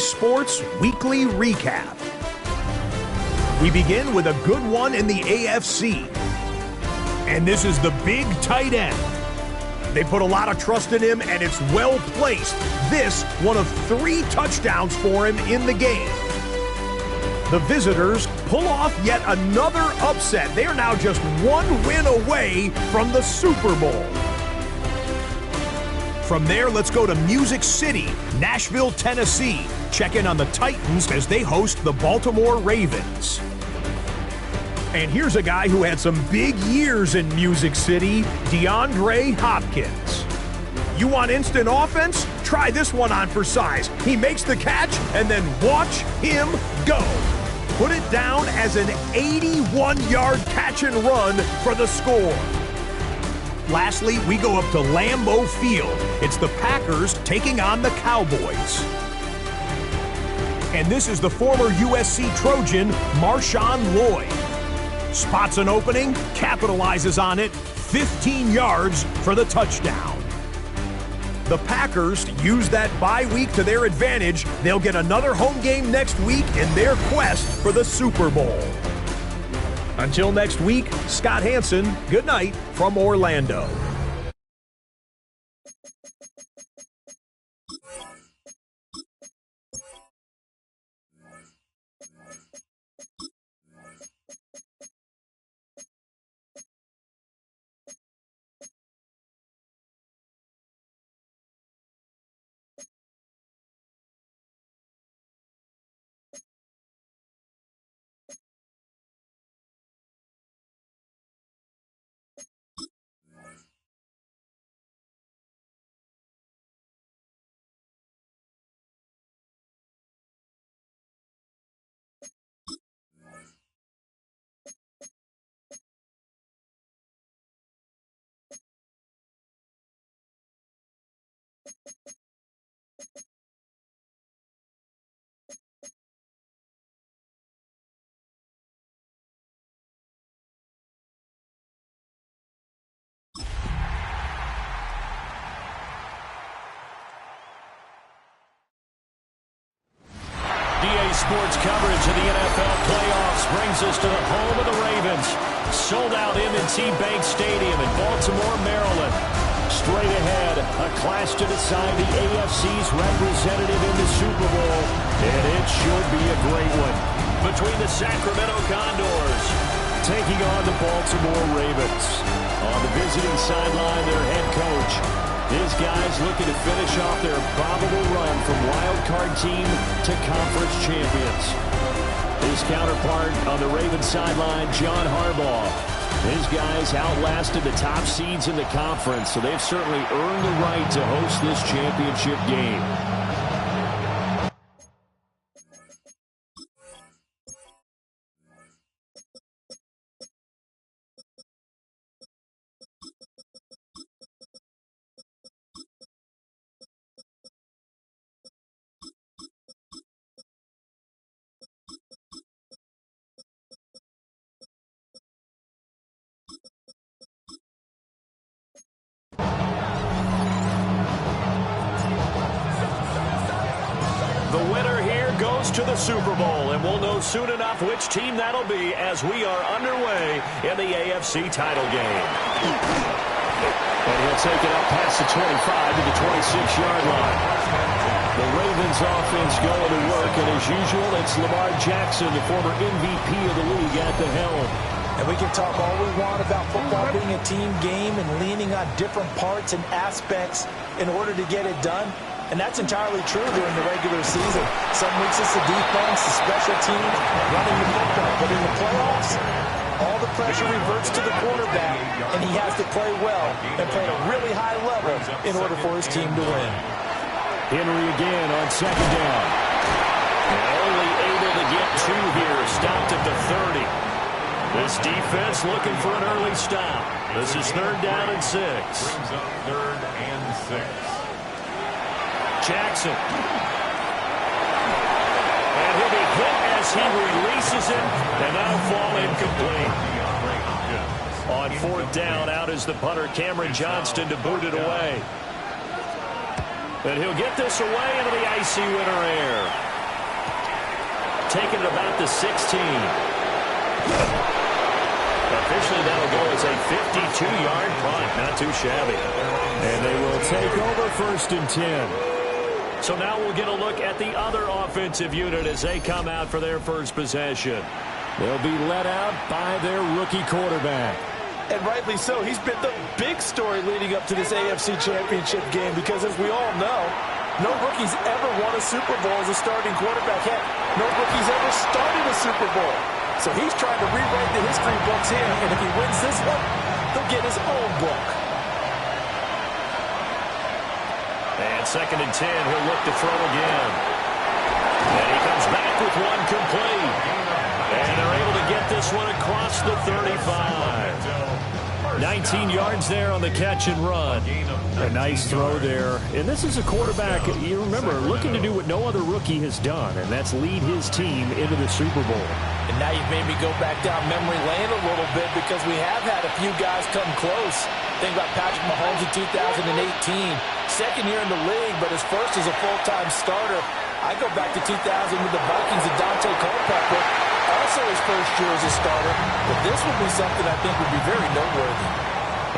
Sports Weekly Recap. We begin with a good one in the AFC. And this is the big tight end. They put a lot of trust in him, and it's well placed. This, one of 3 touchdowns for him in the game. The visitors pull off yet another upset. They are now just 1 win away from the Super Bowl. From there, let's go to Music City, Nashville, Tennessee. Check in on the Titans as they host the Baltimore Ravens. And here's a guy who had some big years in Music City, DeAndre Hopkins. You want instant offense? Try this one on for size. He makes the catch, and then watch him go. Put it down as an 81-yard catch and run for the score. Lastly, we go up to Lambeau Field. It's the Packers taking on the Cowboys. And this is the former USC Trojan, Marshawn Lloyd. Spots an opening, capitalizes on it, 15 yards for the touchdown. The Packers use that bye week to their advantage. They'll get another home game next week in their quest for the Super Bowl. Until next week, Scott Hanson, good night from Orlando. Sports coverage of the NFL playoffs brings us to the home of the Ravens. Sold out M&T Bank Stadium in Baltimore, Maryland. Straight ahead, a clash to decide the AFC's representative in the Super Bowl. And it should be a great one. Between the Sacramento Condors taking on the Baltimore Ravens. On the visiting sideline, their head coach. His guys looking to finish off their probable run from wild card team to conference champions. His counterpart on the Ravens sideline, John Harbaugh. His guys outlasted the top seeds in the conference, so they've certainly earned the right to host this championship game. To the Super Bowl, and we'll know soon enough which team that'll be as we are underway in the AFC title game. And he'll take it up past the 25 to the 26-yard line. The Ravens offense going to work, and as usual, it's Lamar Jackson, the former MVP of the league, at the helm. And we can talk all we want about football being a team game and leaning on different parts and aspects in order to get it done. And that's entirely true during the regular season. Some weeks it's the defense, the special teams, running the football. But in the playoffs, all the pressure reverts to the quarterback, and he has to play well and play at a really high level in order for his team to win. Henry again on second down. And only able to get 2 here, stopped at the 30. This defense looking for an early stop. This is 3rd down and 6. Brings up 3rd and 6. Jackson. And he'll be hit as he releases it, and that'll fall incomplete. On 4th down, out is the punter, Cameron Johnston, to boot it away. And he'll get this away into the icy winter air. taken at about the 16. Officially, that'll go as a 52-yard punt. Not too shabby. And they will take over 1st and 10. So now we'll get a look at the other offensive unit as they come out for their first possession. They'll be led out by their rookie quarterback. And rightly so. He's been the big story leading up to this AFC Championship game because, as we all know, no rookie's ever won a Super Bowl as a starting quarterback. Heck, no rookie's ever started a Super Bowl. So he's trying to rewrite the history books here, and if he wins this one, he'll get his own book. And 2nd and 10, he'll look to throw again. And he comes back with one complete. And they're able to get this one across the 35. 19 yards there on the catch and run. A nice throw there. And this is a quarterback, you remember, looking to do what no other rookie has done, and that's lead his team into the Super Bowl. And now you've made me go back down memory lane a little bit because we have had a few guys come close. Think about Patrick Mahomes in 2018. Second year in the league, but his first as a full-time starter. I go back to 2000 with the Vikings and Dante Culpepper. Also his first year as a starter. But this would be something I think would be very noteworthy.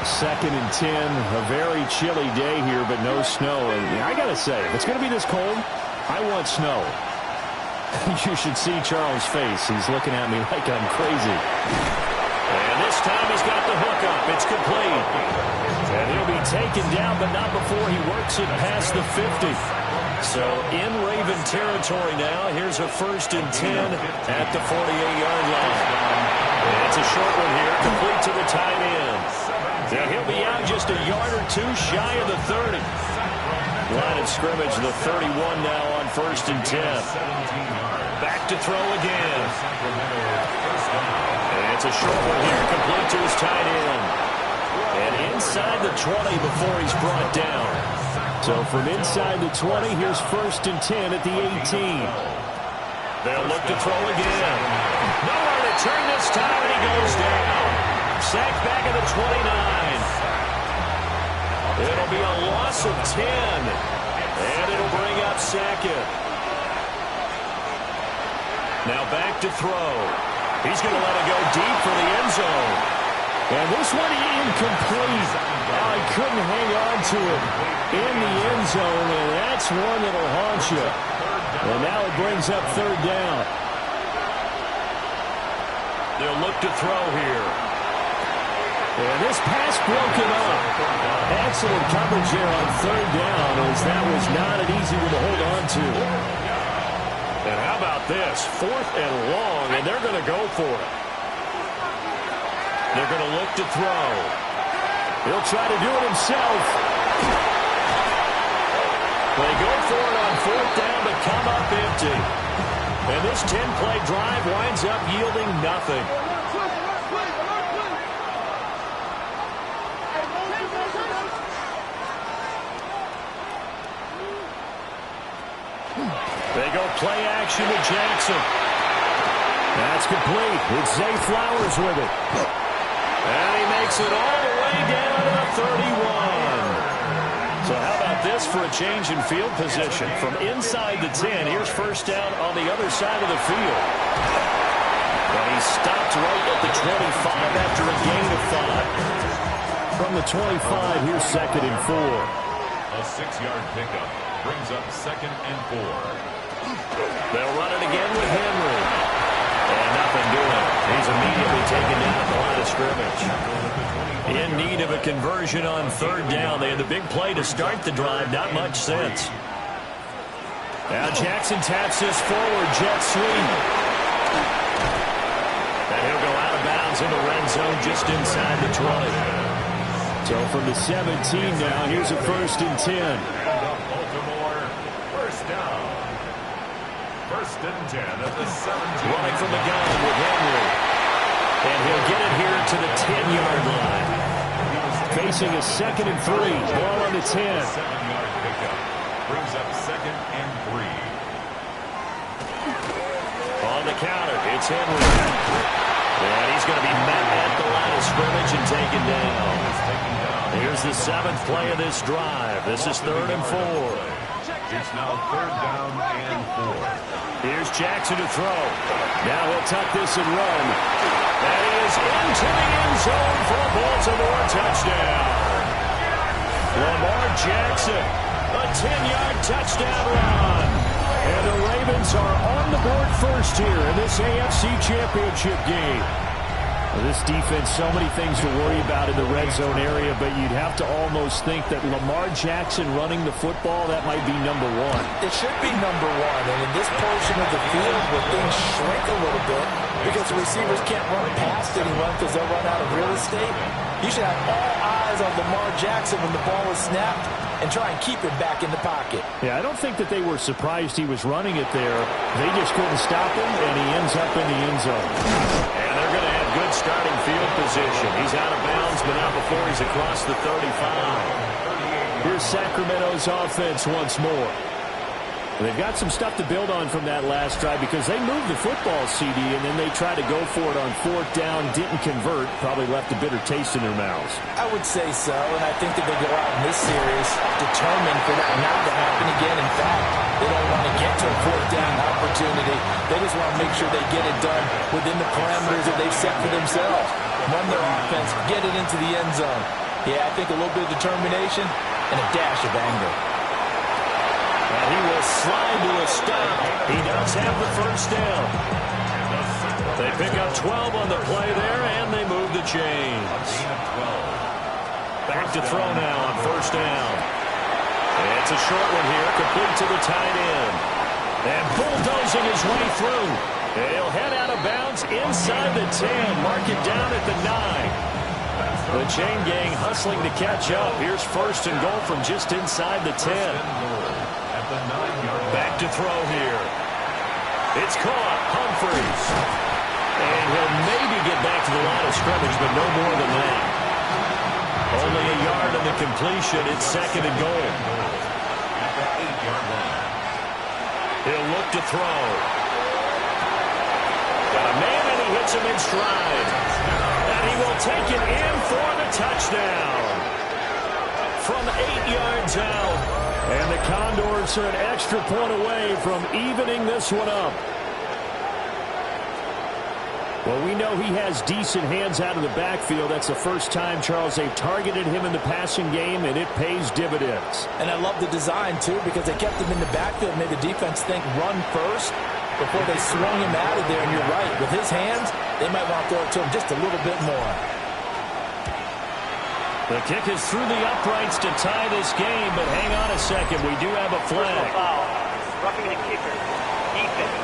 2nd and 10, a very chilly day here, but no snow. And I got to say, if it's going to be this cold, I want snow. You should see Charles' face. He's looking at me like I'm crazy. And this time he's got the hook up. It's complete. And he'll be taken down, but not before he works it past the 50. So in Raven territory now, here's a 1st and 10 at the 48-yard line. And it's a short one here, complete to the tight end. Now he'll be out just a yard or two shy of the 30. Line of scrimmage, the 31 now on 1st and 10. Back to throw again. And it's a short one here, complete to his tight end. And inside the 20 before he's brought down. So from inside the 20, here's 1st and 10 at the 18. They'll look to throw again. Nowhere to turn this time, and he goes down. Sacked back at the 29. It'll be a loss of 10. And it'll bring up Sackett. Now back to throw. He's going to let it go deep for the end zone. And this one incomplete. Oh, he couldn't hang on to it in the end zone, and that's one that'll haunt you. And now it brings up 3rd down. They'll look to throw here. And this pass broken up. Excellent coverage here on 3rd down, as that was not an easy one to hold on to. And how about this? 4th and long, and they're going to go for it. They're going to look to throw. He'll try to do it himself. They go for it on 4th down, but come up empty. And this 10-play drive winds up yielding nothing. They go play action to Jackson. That's complete. It's Zay Flowers with it. And he makes it all the way down to the 31. So how about this for a change in field position? From inside the 10, here's 1st down on the other side of the field. And he stopped right at the 25 after a gain of 5. From the 25, here's 2nd and 4. A 6-yard pickup brings up 2nd and 4. They'll run it again with Henry. And nothing doing. He's immediately taken down at the line of scrimmage. In need of a conversion on 3rd down. They had the big play to start the drive. Not much sense. Now Jackson taps this forward. Jet sweep. And he'll go out of bounds in the red zone just inside the 20. So from the 17 now, here's a 1st and 10. Baltimore, 1st down. 1st and 10 at the 17. Running from the gun with Henry. And he'll get it here to the 10-yard line. Facing a 2nd and 3. Ball on the 10. 7-yard pickup brings up 2nd and 3. On the counter, it's Henry. And he's going to be met at the line of scrimmage and taken down. Here's the 7th play of this drive. This is 3rd and 4. It's now 3rd down and 4. Here's Jackson to throw. Now he'll tuck this and run. And he is into the end zone for a Baltimore touchdown. Lamar Jackson, a 10-yard touchdown run. And the Ravens are on the board first here in this AFC Championship game. Well, this defense, so many things to worry about in the red zone area, but you'd have to almost think that Lamar Jackson running the football, that might be number one. It should be number one, and in this portion of the field where things shrink a little bit because the receivers can't run past anyone because they'll run out of real estate, you should have all eyes on Lamar Jackson when the ball is snapped and try and keep him back in the pocket. Yeah, I don't think that they were surprised he was running it there. They just couldn't stop him, and he ends up in the end zone. And they're going to have good starting field position. He's out of bounds, but not before he's across the 35. Here's Sacramento's offense once more. They've got some stuff to build on from that last drive because they moved the football, CD, and then they tried to go for it on 4th down, didn't convert, probably left a bitter taste in their mouths. I would say so, and I think that they go out in this series determined for that not to happen again. In fact, they don't want to get to a 4th down opportunity. They just want to make sure they get it done within the parameters that they've set for themselves. Run their offense, get it into the end zone. Yeah, I think a little bit of determination and a dash of anger. And he will slide to a stop. He does have the first down. They pick up 12 on the play there, and they move the chains. Back to throw now on 1st down. It's a short one here, complete to the tight end. And bulldozing his way through. He'll head out of bounds inside the 10. Mark it down at the 9. The chain gang hustling to catch up. Here's 1st and goal from just inside the 10. Back to throw here. It's caught. Humphries. And he'll maybe get back to the line of scrimmage, but no more than that. Only a yard on the completion. It's 2nd and goal. He'll look to throw. Got a man, and he hits him in stride. And he will take it in for the touchdown. From 8 yards out. And the Condors are an extra point away from evening this one up. Well, we know he has decent hands out of the backfield. That's the first time, Charles, they've targeted him in the passing game, and it pays dividends. And I love the design, too, because they kept him in the backfield, made the defense think run first before they swung him out of there. And you're right, with his hands, they might want to throw it to him just a little bit more. The kick is through the uprights to tie this game, but hang on a second. We do have a flag. Foul. Roughing the kicker. Defense.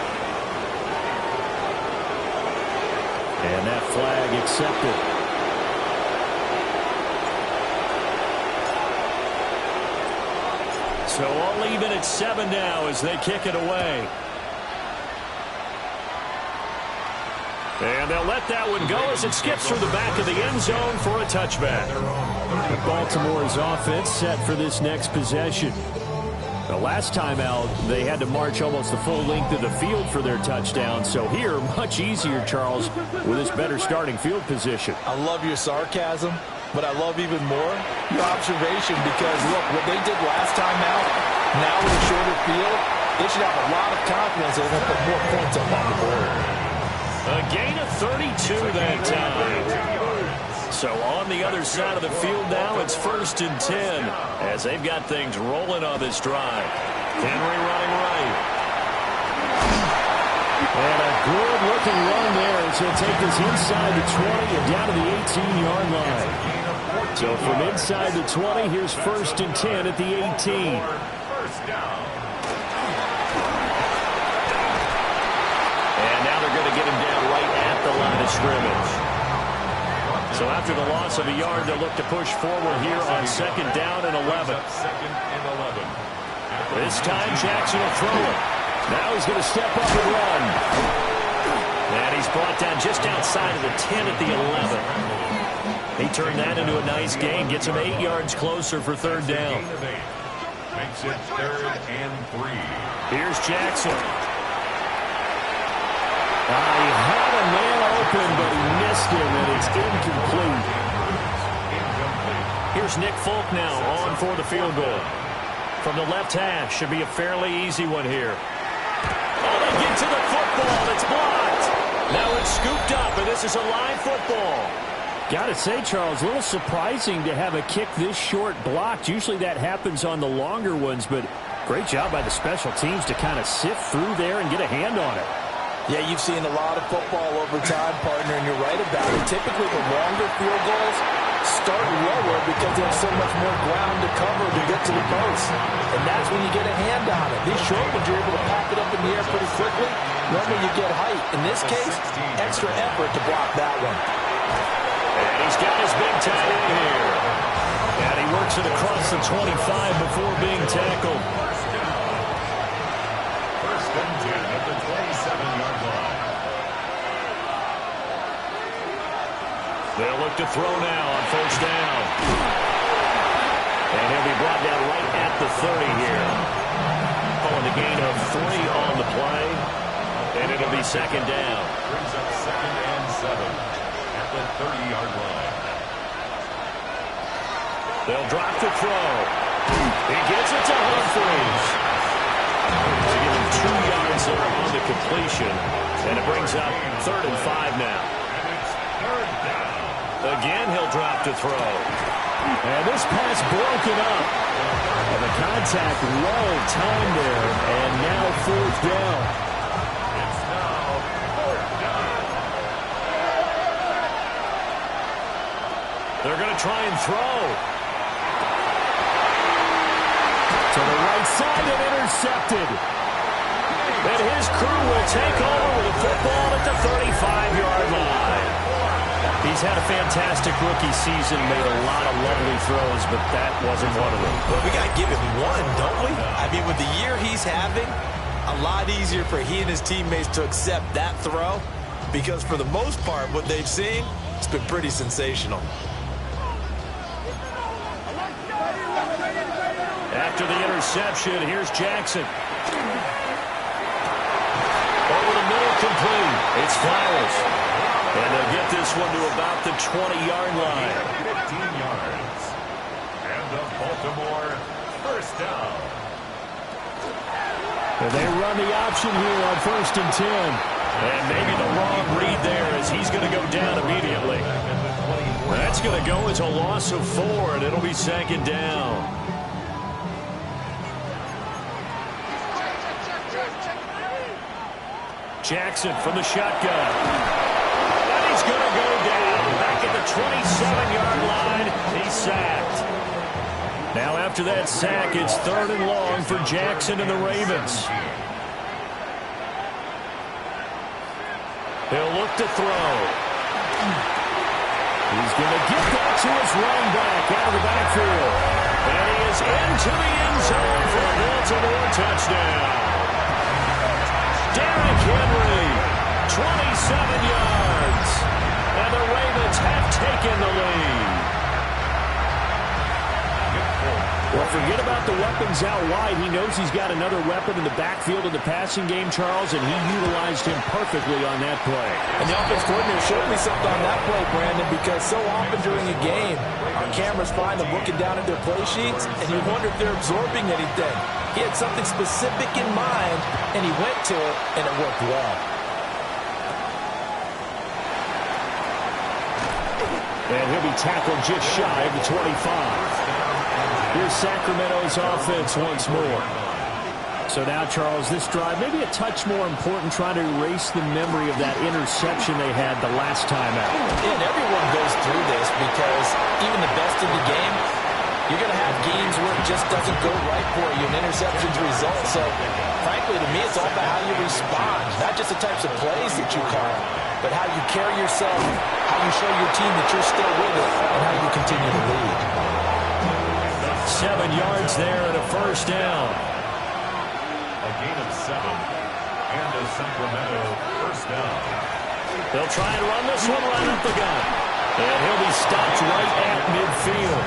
And that flag accepted. So all even at 7 now as they kick it away. And they'll let that one go as it skips through the back of the end zone for a touchback. Baltimore's offense set for this next possession. The last time out, they had to march almost the full length of the field for their touchdown. So here, much easier, Charles, with this better starting field position. I love your sarcasm, but I love even more your observation because, look, what they did last time out, now with a shorter field, they should have a lot of confidence they're going to put more points up on the board. A gain of 32 that time. So on the other side of the field now, it's 1st and 10 as they've got things rolling on this drive. Henry running right. And a good-looking run there as he'll take this inside the 20 and down to the 18-yard line. So from inside the 20, here's 1st and 10 at the 18. And now they're going to get him down right at the line of scrimmage. So after the loss of a yard, they'll look to push forward here on 2nd down and 11. This time, Jackson will throw it. Now he's going to step up and run. And he's brought down just outside of the 10 at the 11. He turned that into a nice gain, gets him 8 yards closer for 3rd down. Makes it 3rd and 3. Here's Jackson. He had a man open, but he missed him, and it's incomplete. Here's Nick Folk now on for the field goal. from the left hash. Should be a fairly easy one here. Oh, they get to the football. It's blocked. Now it's scooped up, and this is a live football. Got to say, Charles, a little surprising to have a kick this short blocked. Usually that happens on the longer ones, but great job by the special teams to kind of sift through there and get a hand on it. Yeah, you've seen a lot of football over time, partner, and you're right about it. Typically, the longer field goals start lower because they have so much more ground to cover to get to the post. And that's when you get a hand on it. These short ones, you're able to pop it up in the air pretty quickly. Normally, you get height. In this case, extra effort to block that one. And he's got his big tight end here. And he works it across the 25 before being tackled. First and 10 at the 27-yard line. They'll look to throw now on first down. And he'll be brought down right at the 30 here. Calling the gain of 3 on the play. And it'll be second down. Brings up second and 7 at the 30-yard line. They'll drop the throw. He gets it to Humphries. To give him 2 yards there on the completion. And it brings up 3rd and 5 now. And it's 3rd down. Again, he'll drop to throw. And this pass broken up. And the contact well timed there. And now 4th down. It's now 4th down. They're going to try and throw. To the right side and intercepted. And his crew will take over with the football at the 35-yard line. He's had a fantastic rookie season, made a lot of lovely throws, but that wasn't one of them. Well, we got to give him one, don't we? I mean, with the year he's having, a lot easier for he and his teammates to accept that throw because for the most part, what they've seen, it's been pretty sensational. After the interception, here's Jackson. Over the middle, complete. It's Flowers. And they'll get this one to about the 20-yard line. 15 yards. And the Baltimore first down. And they run the option here on 1st and 10. And maybe the wrong read there as he's going to go down immediately. That's going to go as a loss of 4, and it'll be 2nd down. Jackson from the shotgun. And he's going to go down back at the 27-yard line. He's sacked. Now after that sack, it's 3rd and long for Jackson and the Ravens. He'll look to throw. He's going to get that to his running back out of the backfield. And he is into the end zone for a Baltimore touchdown. Derrick Henry, 27 yards. And the Ravens have taken the lead. Well, forget about the weapons out wide. He knows he's got another weapon in the backfield of the passing game, Charles, and he utilized him perfectly on that play. And the offense coordinator showed me something on that play, Brandon, because so often during a game, our cameras find them looking down at their play sheets, and you wonder if they're absorbing anything. He had something specific in mind, and he went to it, and it worked well. And he'll be tackled just shy of the 25. Here's Sacramento's offense once more. So now, Charles, this drive maybe a touch more important, trying to erase the memory of that interception they had the last time out. And everyone goes through this because even the best in the game, you're going to have games where it just doesn't go right for you, and interceptions result. So, frankly, to me, it's all about how you respond, not just the types of plays that you call, but how you carry yourself, how you show your team that you're still with it, and how you continue to lead. 7 yards there and a first down. A gain of 7 and a Sacramento first down. They'll try and run this one right up the gut. And he'll be stopped right at midfield.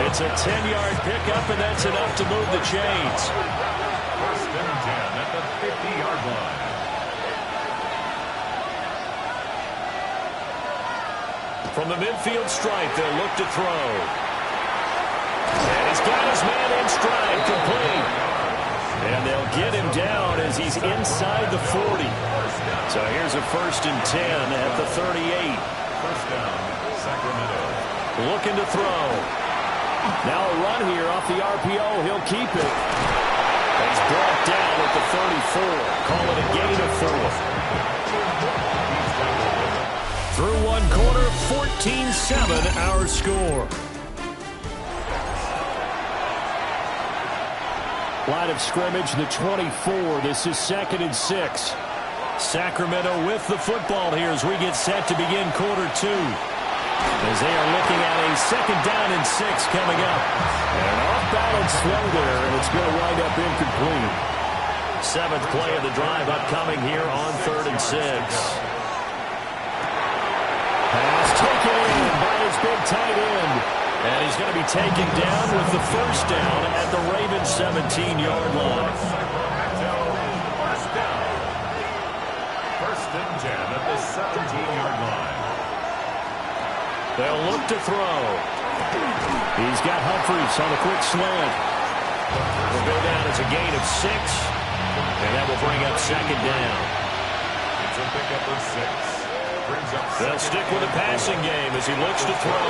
It's a 10-yard pickup, and that's enough to move the chains. First and 10 at the 50-yard line. From the midfield stripe, they'll look to throw. And he's He's got his man in stride, complete. And they'll get him down as he's inside the 40. So here's a 1st and 10 at the 38. First down, Sacramento. Looking to throw. Now a run here off the RPO. He'll keep it. He's brought down at the 34. Call it a gain of 4. Through one quarter, 14-7 our score. Line of scrimmage, the 24. This is 2nd and 6. Sacramento with the football here as we get set to begin quarter 2. As they are looking at a 2nd down and 6 coming up. And off-balance throw there, and it's going to wind up incomplete. 7th play of the drive upcoming here on 3rd and 6. Pass taken in by his big tight end. And he's going to be taken down with the 1st down at the Ravens 17-yard line. First down. 1st and 10 at the 17-yard line. They'll look to throw. He's got Humphries on a quick slant. Will go down as a gain of 6. And that will bring up 2nd down. It's a pickup of 6. Brings up They'll stick with the passing game as he looks to throw.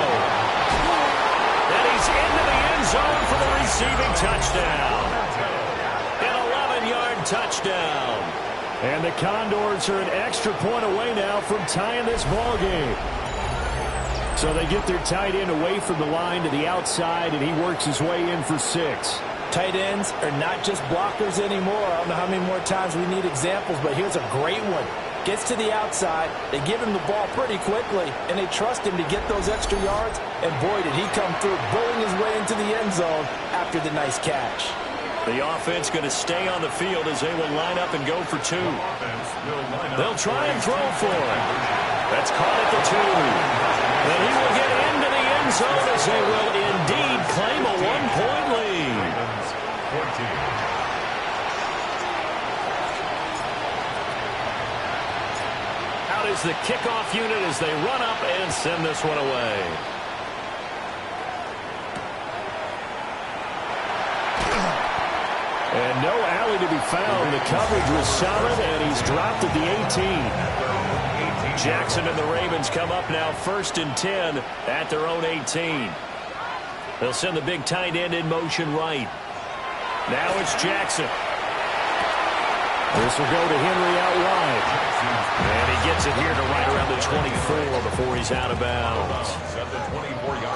And he's into the end zone for the receiving touchdown. An 11-yard touchdown. And the Condors are an extra point away now from tying this ball game. So they get their tight end away from the line to the outside, and he works his way in for 6. Tight ends are not just blockers anymore. I don't know how many more times we need examples, but here's a great one. Gets to the outside, they give him the ball pretty quickly, and they trust him to get those extra yards, and boy, did he come through, bowling his way into the end zone after the nice catch. The offense going to stay on the field as they will line up and go for 2. They'll try and throw for it. That's caught at the 2. And he will get into the end zone as they will indeed claim a 1-point lead. 14. Is the kickoff unit as they run up and send this one away. And no alley to be found. The coverage was solid, and he's dropped at the 18. Jackson and the Ravens come up now 1st and 10 at their own 18. They'll send the big tight end in motion right. Now it's Jackson. This will go to Henry out wide. And he gets it here to right around the 24 before he's out of bounds.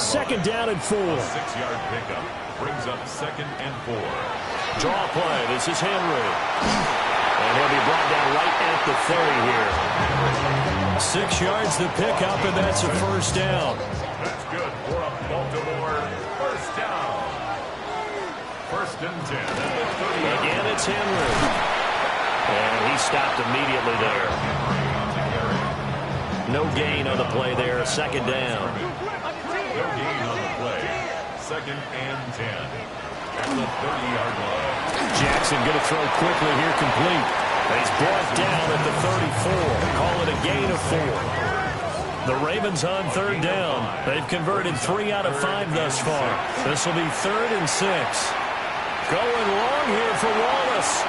2nd down and 4. 6-yard pickup brings up 2nd and 4. Draw play. This is Henry. And he'll be brought down right at the 30 here. 6 yards the pickup, and that's a 1st down. That's good for a Baltimore 1st down. 1st and 10 at the 30. Again, it's Henry. And he stopped immediately there. No gain on the play there. 2nd down. No gain on the play. 2nd and 10 at the 30-yard line. Jackson going to throw quickly here, complete. And he's brought down at the 34. Call it a gain of 4. The Ravens on 3rd down. They've converted 3 out of 5 thus far. This will be 3rd and 6. Going long here for Wallace.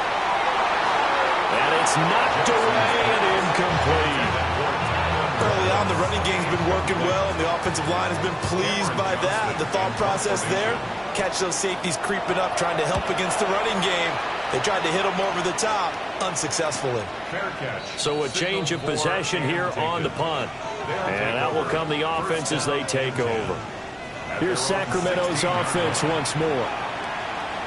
And it's knocked away and incomplete. Early on, the running game's been working well, and the offensive line has been pleased by that. The thought process there, catch those safeties creeping up, trying to help against the running game. They tried to hit them over the top, unsuccessfully. Fair catch. So a change of possession here on the punt. And out will come the offense as they take over. Here's Sacramento's offense once more.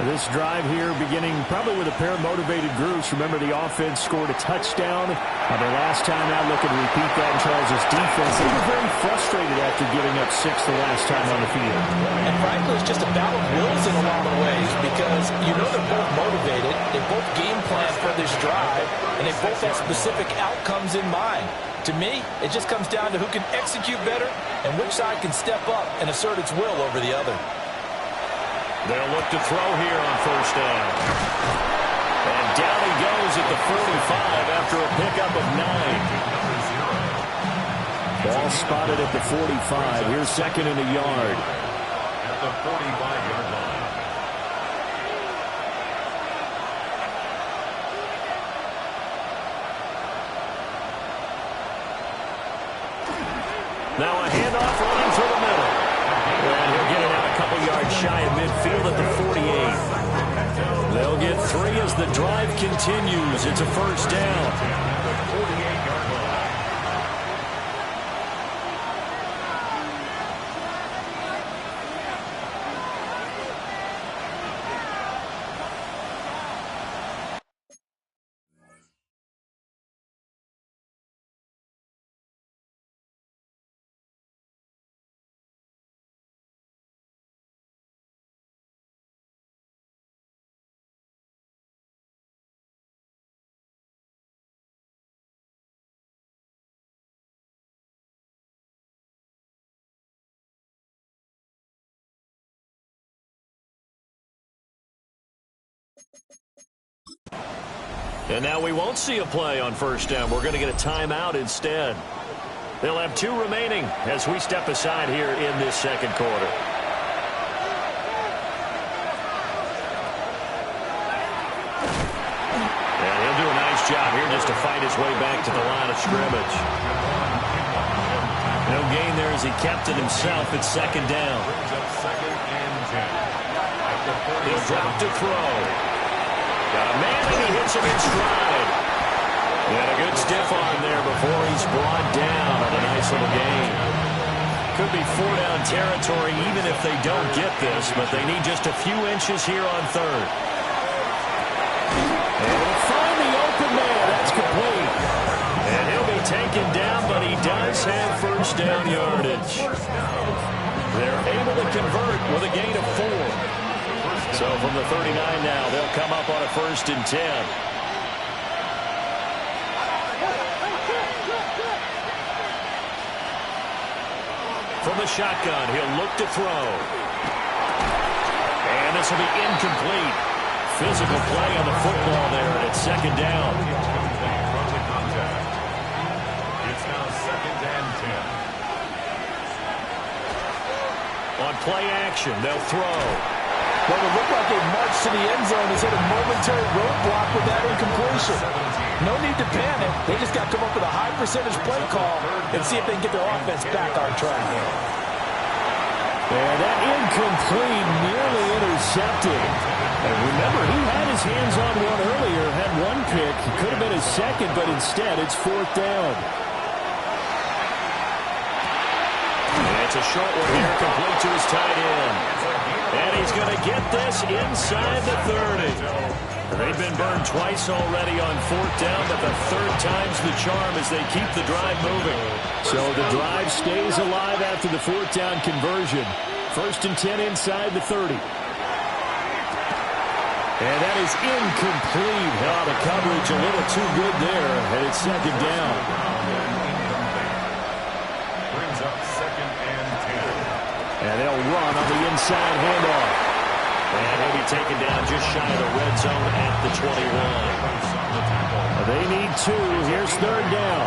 This drive here beginning probably with a pair of motivated groups. Remember, the offense scored a touchdown their last time out. Looking to repeat that in Charles' defense. They were very frustrated after giving up 6 the last time on the field. And frankly, it's just a battle of wills in a lot of ways because you know they're both motivated. They both game plan for this drive, and they both have specific outcomes in mind. To me, it just comes down to who can execute better and which side can step up and assert its will over the other. They'll look to throw here on 1st down. And down he goes at the 45 after a pickup of 9. Ball spotted at the 45. Here's 2nd and a yard. At the 45-yard line. Now a handoff running through the middle. And he'll get it out a couple yards shy of midfield at the 48. They'll get 3 as the drive continues. It's a first down. And now we won't see a play on first down. We're going to get a timeout instead. They'll have 2 remaining as we step aside here in this second quarter. And he'll do a nice job here just to fight his way back to the line of scrimmage. No gain there as he kept it himself. It's second down. He'll drop to throw. Got a man, and he hits him in stride. And a good stiff arm there before he's brought down on a nice little gain. Could be 4-down territory even if they don't get this, but they need just a few inches here on third. And he'll find the open man. That's complete. And he'll be taken down, but he does have first down yardage. They're able to convert with a gain of 4. So from the 39 now, they'll come up on a 1st and 10. From the shotgun, he'll look to throw. And this will be incomplete. Physical play on the football there, and it's second down. It's now 2nd and 10. On play action, they'll throw. Well, it looked like a march to the end zone has hit a momentary roadblock with that incompletion. No need to panic. They just got to come up with a high percentage play call and see if they can get their offense back on track. And that incomplete nearly intercepted. And remember, he had his hands on one earlier, had one pick. It could have been his second, but instead it's 4th down. And it's a short one here, complete to his tight end. And he's going to get this inside the 30. They've been burned twice already on 4th down, but the 3rd time's the charm as they keep the drive moving. So the drive stays alive after the 4th down conversion. 1st and 10 inside the 30. And that is incomplete. Oh, the coverage a little too good there, and it's second down. Brings up 2nd and 10. And they'll run on the inside handoff. And he'll be taken down just shy of the red zone at the 21. They need 2. Here's 3rd down.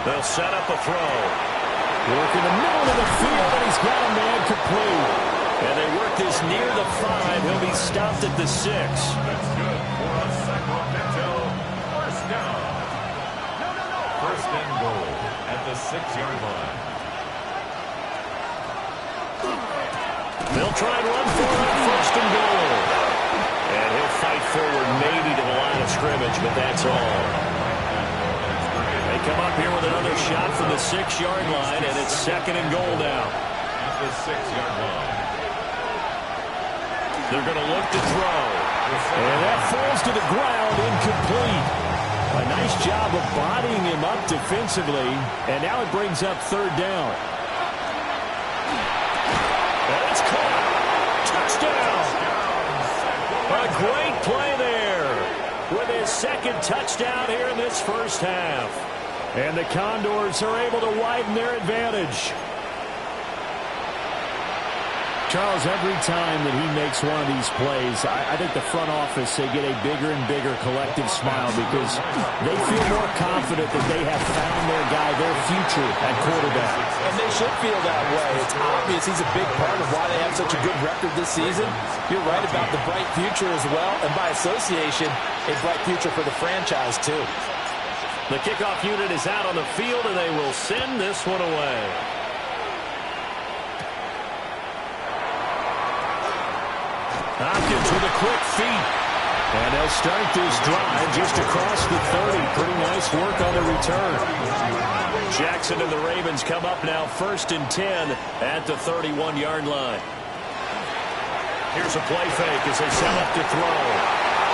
They'll set up a throw. Work in the middle of the field, and he's got a man complete. And they work this near the 5. He'll be stopped at the 6. That's good for a Sacramento first down. 1st and goal at the 6-yard line. They'll try and run for it on 1st and goal. And he'll fight forward maybe to the line of scrimmage, but that's all. They come up here with another shot from the 6-yard line, and it's 2nd and goal now. At the 6-yard line. They're going to look to throw. And that falls to the ground, incomplete. A nice job of bodying him up defensively, and now it brings up 3rd down. And it's caught. Touchdown. A great play there with his 2nd touchdown here in this first half. And the Condors are able to widen their advantage. Charles, every time that he makes one of these plays, I think the front office, they get a bigger and bigger collective smile because they feel more confident that they have found their guy, their future at quarterback. And they should feel that way. It's obvious he's a big part of why they have such a good record this season. You're right about the bright future as well, and by association, a bright future for the franchise too. The kickoff unit is out on the field, and they will send this one away. Hopkins with a quick feet. And they'll start this drive just across the 30. Pretty nice work on the return. Jackson and the Ravens come up now 1st and 10 at the 31-yard line. Here's a play fake as they set up to throw.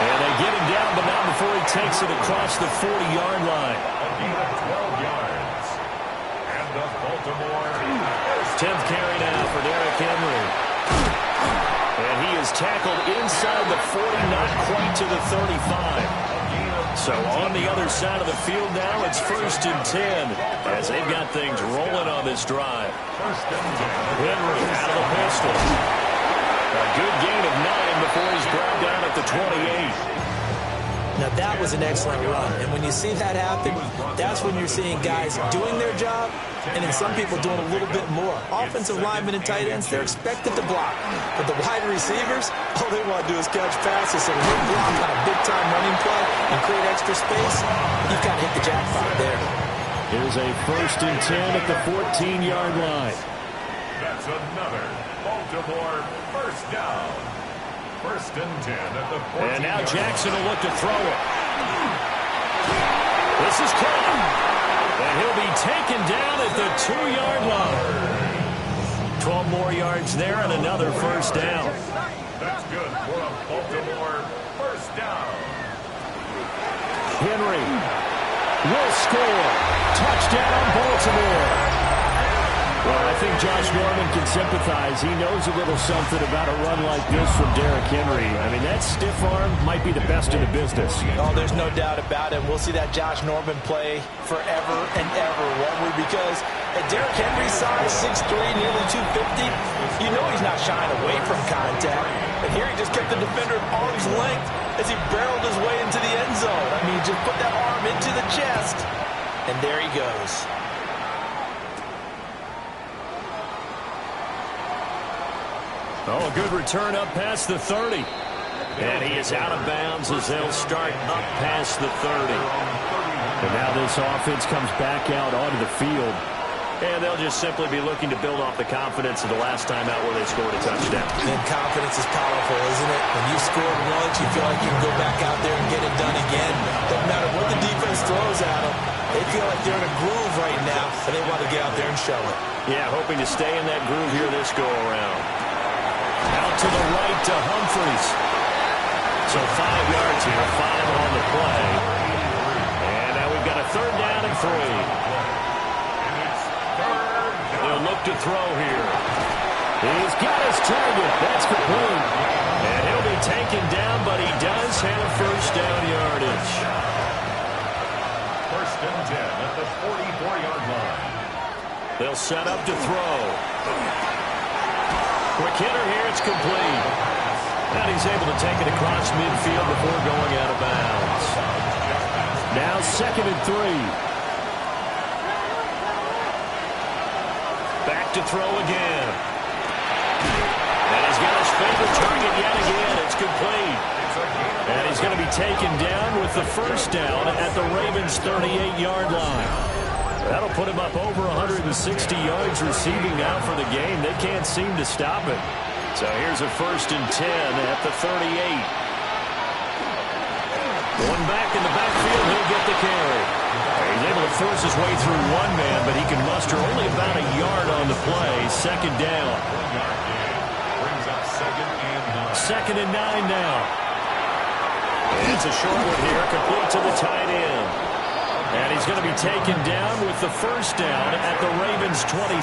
And they get him down, but not before he takes it across the 40-yard line. A gain of 12 yards. And the Baltimore 10th carry now for Derrick Henry. And he is tackled inside the 40, not quite to the 35. So on the other side of the field now, it's 1st and 10 as they've got things rolling on this drive. Henry out of the pistol. A good gain of 9 before he's brought down at the 28. Now, that was an excellent run. And when you see that happen, that's when you're seeing guys doing their job and then some people doing a little bit more. Offensive linemen and tight ends, they're expected to block. But the wide receivers, all they want to do is catch passes. So when you block on a big-time running play and create extra space, you've got to hit the jackpot there. Here's a 1st and 10 at the 14-yard line. That's another Baltimore first down. 1st and 10 at the 14. And now Jackson will look to throw it. This is caught. And he'll be taken down at the 2-yard line. 12 more yards there and another first down. That's good for a Baltimore first down. Henry will score. Touchdown, Baltimore. Well, I think Josh Norman can sympathize. He knows a little something about a run like this from Derrick Henry. I mean, that stiff arm might be the best in the business. Oh, there's no doubt about it. We'll see that Josh Norman play forever and ever, won't we? Because at Derrick Henry's size, 6'3", nearly 250, you know he's not shying away from contact. And here he just kept the defender at arm's length as he barreled his way into the end zone. I mean, just put that arm into the chest, and there he goes. Oh, a good return up past the 30. And he is out of bounds as they'll start up past the 30. And now this offense comes back out onto the field. And they'll just simply be looking to build off the confidence of the last time out where they scored a touchdown. And confidence is powerful, isn't it? When you scored once, you feel like you can go back out there and get it done again. Doesn't matter what the defense throws at them. They feel like they're in a groove right now, and they want to get out there and show it. Yeah, hoping to stay in that groove here this go-around. Out to the right to Humphries. So 5 yards here, 5 on the play. And now we've got a 3rd down and 3. They'll look to throw here. He's got his target. That's complete. And he'll be taken down, but he does have first down yardage. 1st and 10 at the 44-yard line. They'll set up to throw. Quick hitter here, it's complete. And he's able to take it across midfield before going out of bounds. Now 2nd and 3. Back to throw again. And he's got his favorite target yet again. It's complete. And he's going to be taken down with the first down at the Ravens' 38-yard line. That'll put him up over 160 yards receiving now for the game. They can't seem to stop it. So here's a 1st and 10 at the 38. Going back in the backfield, he'll get the carry. He's able to force his way through one man, but he can muster only about a yard on the play. 2nd down. Brings up 2nd and 9. 2nd and 9 now. It's a short one here, complete to the tight end. And he's going to be taken down with the first down at the Ravens' 26.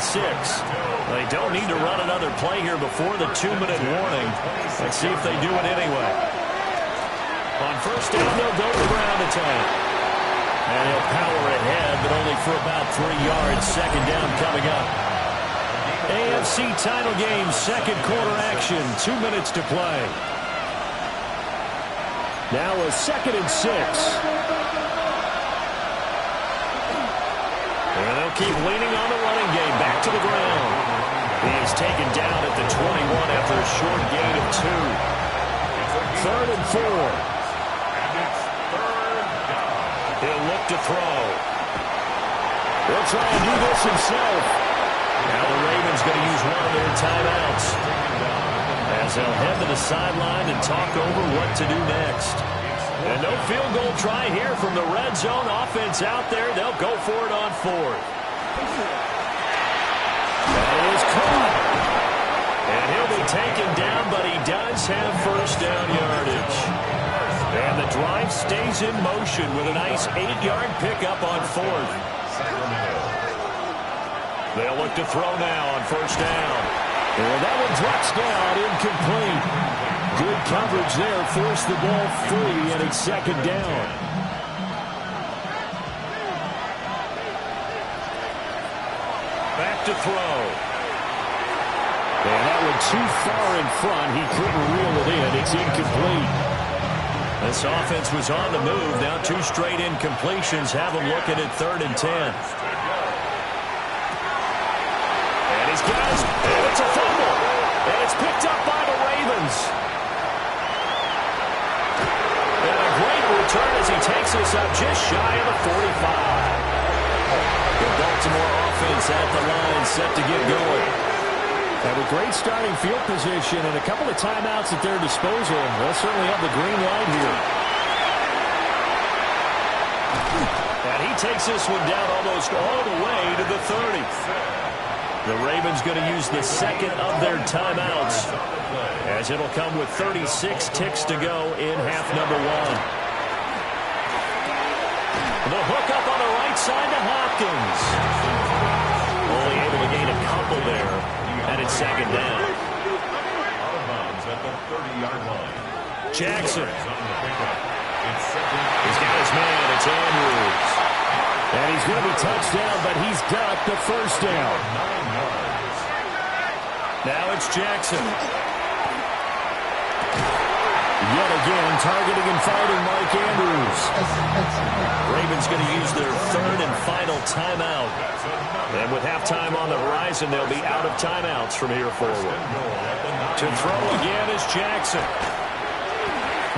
They don't need to run another play here before the 2-minute warning. Let's see if they do it anyway. On first down, they'll go to the ground attack. And he'll power ahead, but only for about 3 yards. 2nd down coming up. AFC title game, 2nd quarter action. 2 minutes to play. Now a 2nd and 6. And they'll keep leaning on the running game. Back to the ground. He is taken down at the 21 after a short gain of 2. 3rd and 4. And it's 3rd down. He'll look to throw. He'll try and do this himself. Now the Ravens going to use one of their timeouts as they'll head to the sideline and talk over what to do next. And no field goal try here from the red zone offense out there. They'll go for it on fourth. That is caught. And he'll be taken down, but he does have first down yardage. And the drive stays in motion with a nice 8-yard pickup on fourth. They'll look to throw now on first down. And that one drops down, incomplete. Good coverage there, forced the ball free, and it's second down. Back to throw. And that one too far in front. He couldn't reel it in. It's incomplete. This offense was on the move. Now 2 straight incompletions have them looking at 3rd and 10. And he's got his, and it's a fumble. And it's picked up by the Ravens. And a great return as he takes this up just shy of the 45. The Baltimore offense at the line set to get going. Have a great starting field position and a couple of timeouts at their disposal. They'll certainly have the green light here. And he takes this one down almost all the way to the 30. The Ravens going to use the second of their timeouts, as it'll come with 36 ticks to go in half number 1. The hook up on the right side to Hopkins. Only able to gain a couple there. And it's second down. Out of bounds at the 30-yard line. Jackson. He's got his man. It's Andrews. And he's going to be touched down, but he's got the first down. 9 yards. Now it's Jackson. Yet again, targeting and fighting Mark Andrews. Ravens going to use their 3rd and final timeout. And with halftime on the horizon, they'll be out of timeouts from here forward. To throw again is Jackson.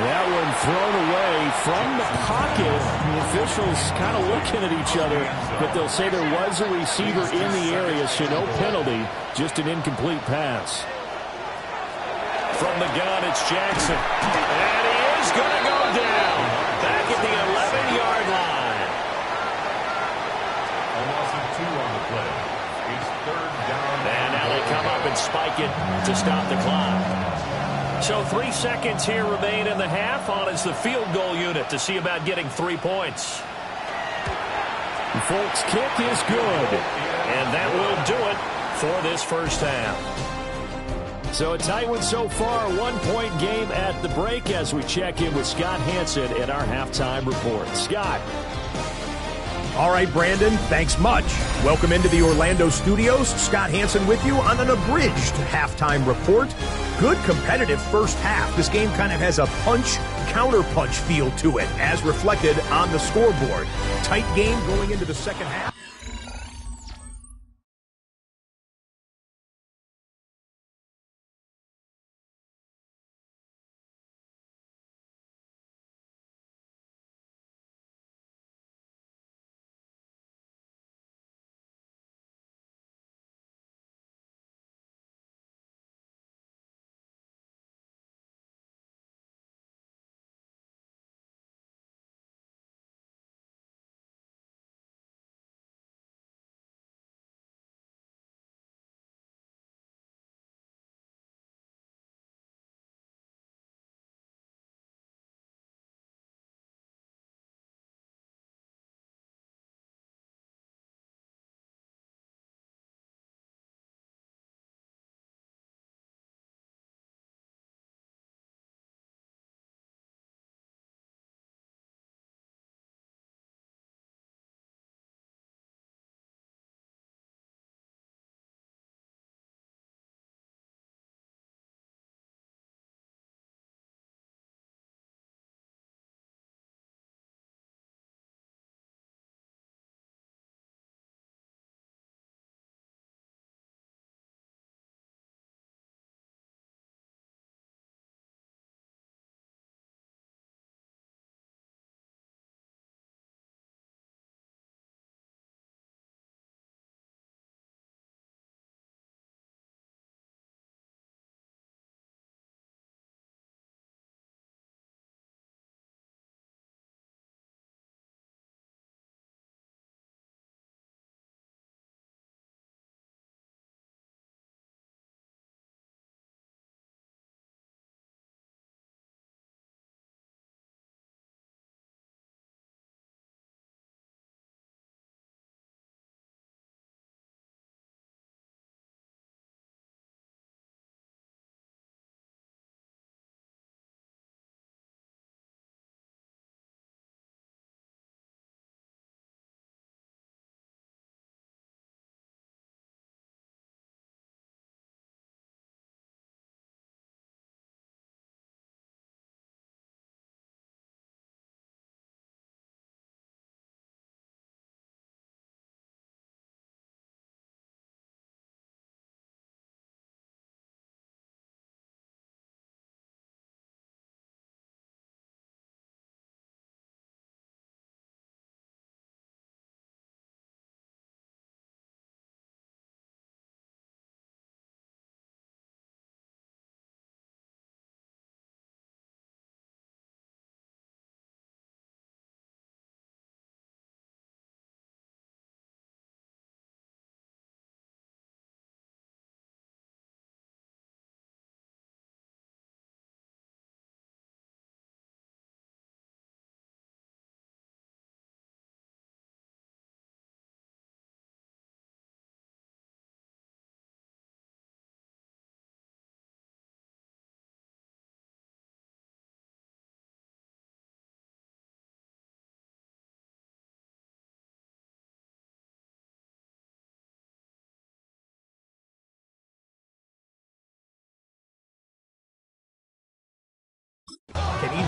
That one thrown away from the pocket. The officials kind of looking at each other, but they'll say there was a receiver in the area, so no penalty, just an incomplete pass. From the gun, it's Jackson. And he is going to go down. Back at the 11-yard line. A loss of 2 on the play. It's 3rd down. And now they come up and spike it to stop the clock. So 3 seconds here remain in the half. On is the field goal unit to see about getting 3 points. Folks, kick is good. And that will do it for this first half. So a tight one so far, 1-point game at the break as we check in with Scott Hanson at our halftime report. Scott. All right, Brandon, thanks much. Welcome into the Orlando studios. Scott Hanson with you on an abridged halftime report. Good competitive first half. This game kind of has a punch-counter-punch feel to it, as reflected on the scoreboard. Tight game going into the second half.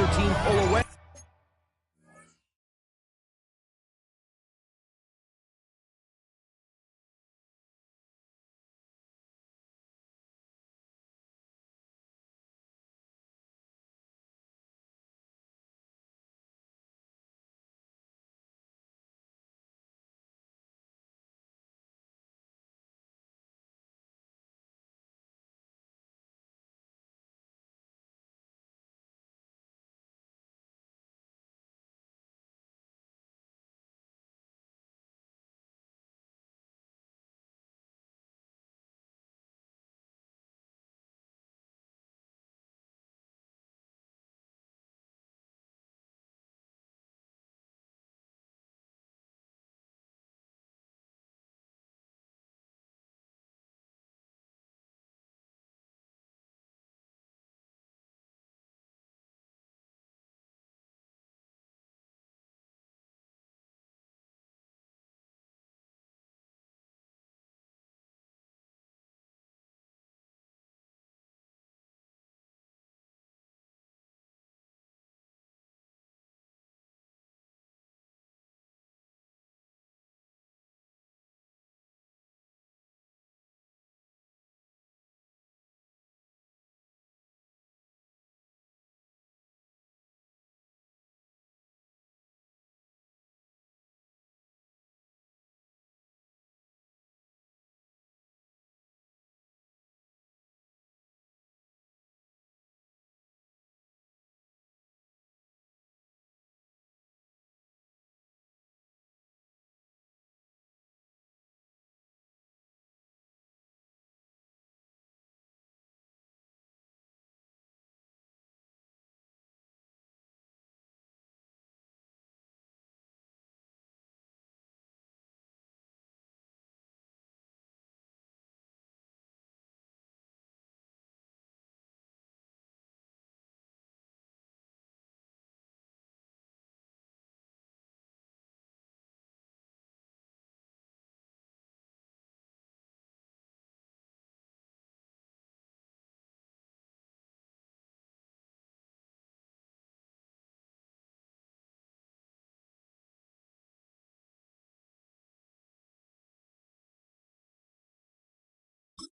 your team pull away.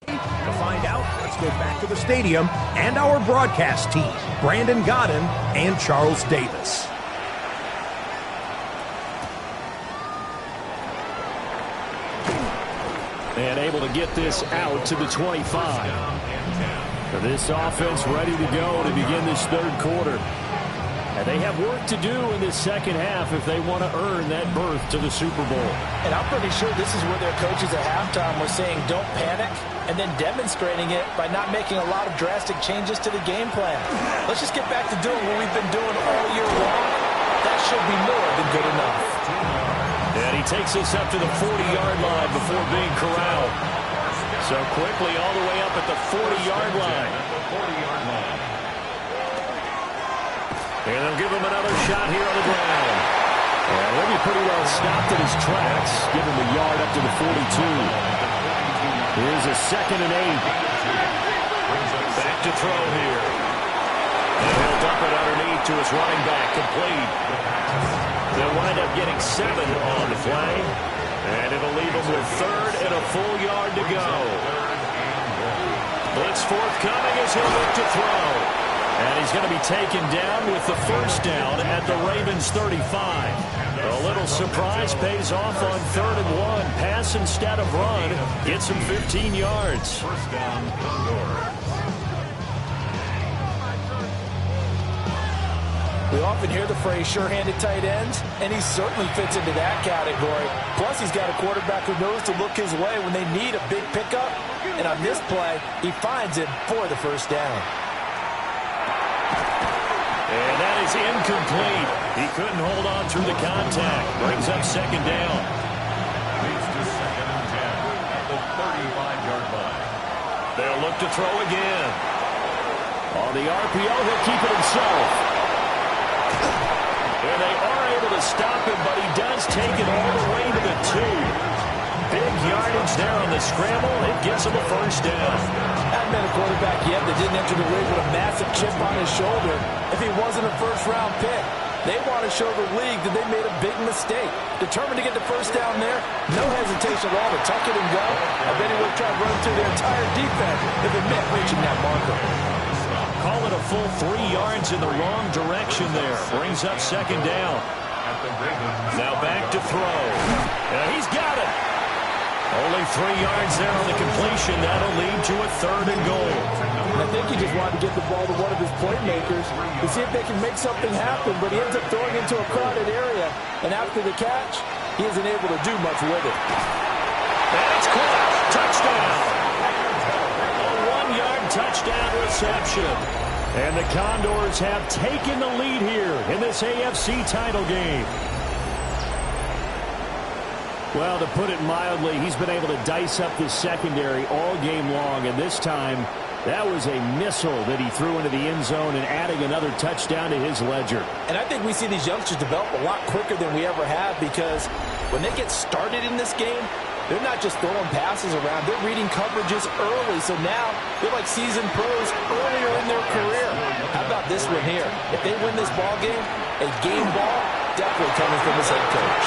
To find out, let's go back to the stadium and our broadcast team, Brandon Godden and Charles Davis. And able to get this out to the 25. So this offense ready to go to begin this third quarter. And they have work to do in this second half if they want to earn that berth to the Super Bowl. And I'm pretty sure this is where their coaches at halftime were saying don't panic, and then demonstrating it by not making a lot of drastic changes to the game plan. Let's just get back to doing what we've been doing all year long. That should be more than good enough. And he takes us up to the 40-yard line before being corralled. So quickly all the way up at the 40-yard line. And they'll give him another shot here on the ground. And he'll be pretty well stopped in his tracks. Give him a yard up to the 42. Here's a 2nd and 8. Back to throw here. And he'll dump it underneath to his running back, complete. They'll wind up getting 7 on the play. And it'll leave him with 3rd and a full yard to go. Blitz forthcoming as he'll look to throw. And he's going to be taken down with the first down at the Ravens 35. A little surprise pays off on 3rd and 1. Pass instead of run. Gets him 15 yards. First down, Condor. We often hear the phrase sure-handed tight ends, and he certainly fits into that category. Plus, he's got a quarterback who knows to look his way when they need a big pickup. And on this play, he finds him for the first down. And that is incomplete. He couldn't hold on through the contact. Brings up 2nd down. Leads to 2nd and 10 at the 35-yard line. They'll look to throw again. On the RPO, he'll keep it himself. And they are able to stop him, but he does take it all the way to the 2. Big yardage there on the scramble. It gets him a first down. Hadn't been a quarterback yet that didn't enter the ring with a massive chip on his shoulder if he wasn't a first-round pick. They want to show the league that they made a big mistake. Determined to get the first down there, no hesitation at all to tuck it and go. I bet he would have tried running through their entire defense if it meant reaching that marker. Call it a full 3 yards in the wrong direction there. Brings up second down. Now back to throw. He's got it. Only 3 yards there on the completion. That'll lead to a 3rd and goal. I think he just wanted to get the ball to one of his playmakers to see if they can make something happen, but he ends up throwing into a crowded area, and after the catch, he isn't able to do much with it. And it's caught. Touchdown. A 1-yard touchdown reception. And the Condors have taken the lead here in this AFC title game. Well, to put it mildly, he's been able to dice up this secondary all game long, and this time that was a missile that he threw into the end zone and adding another touchdown to his ledger. And I think we see these youngsters develop a lot quicker than we ever have, because when they get started in this game, they're not just throwing passes around. They're reading coverages early. So now they're like seasoned pros earlier in their career. How about this one here? If they win this ball game, a game ball definitely coming from his head coach.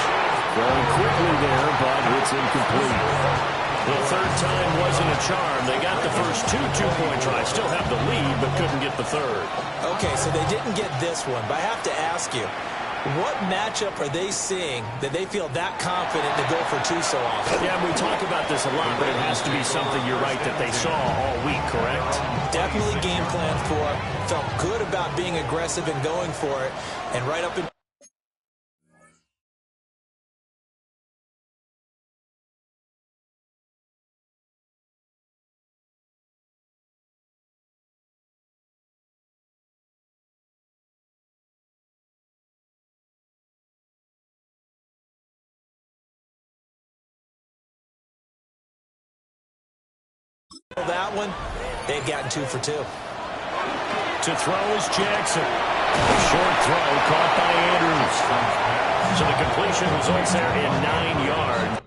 Throwing quickly there, but it's incomplete. The 3rd time wasn't a charm. They got the first 2 two-point tries. Still have the lead, but couldn't get the 3rd. Okay, so they didn't get this one. But I have to ask you, what matchup are they seeing that they feel that confident to go for 2 so often? Yeah, we talk about this a lot, but it has to be something, you're right, that they saw all week, correct? Definitely game plan for it. Felt good about being aggressive and going for it. And right up in... that one, they've gotten 2 for 2. To throw is Jackson. Short throw caught by Andrews. So the completion results there in 9 yards.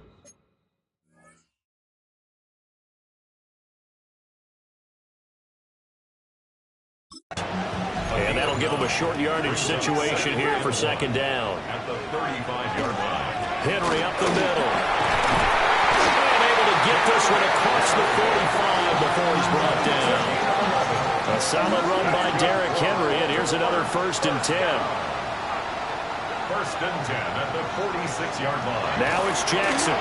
And that'll give them a short yardage situation here for second down. At the 35-yard line. Henry up the middle. Get this one across the 45 before he's brought down. A solid run by Derrick Henry, and here's another 1st and 10. 1st and 10 at the 46-yard line. Now it's Jackson.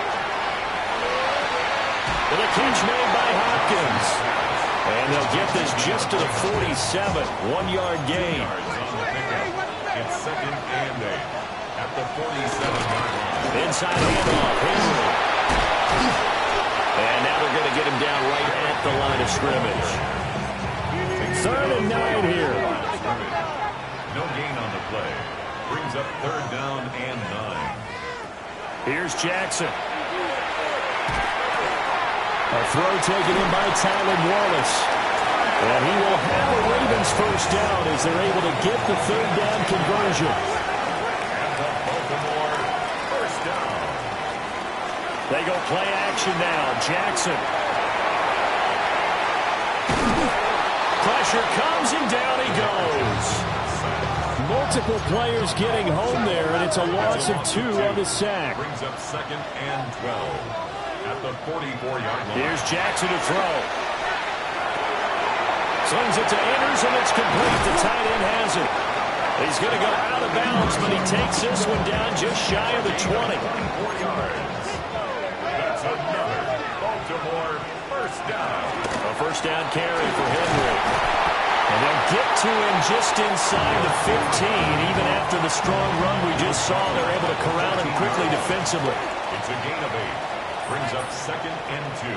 And a catch made by Hopkins. And they'll get this just to the 47, 1-yard gain. It's 2nd and 8 at the 47-yard line. Inside handoff, Henry. And now they're going to get him down right at the line of scrimmage. 3rd and 9 here. No gain on the play. Brings up 3rd down and 9. Here's Jackson. A throw taken in by Tylan Wallace. And he will have the Ravens first down as they're able to get the 3rd down conversion. And the Baltimore first down. They go play action now. Jackson. Pressure comes and down he goes. Multiple players getting home there, and it's a loss of 2 on the sack. Brings up 2nd and 12 at the 44-yard line. Here's Jackson to throw. Slings it to Andrews, and it's complete. The tight end has it. He's going to go out of bounds, but he takes this one down just shy of the 20. 4 yards. That's another Baltimore first down. A first down carry for Henry. And they'll get to him just inside the 15. Even after the strong run we just saw, they're able to corral him quickly defensively. It's a gain of 8. Brings up 2nd and 2.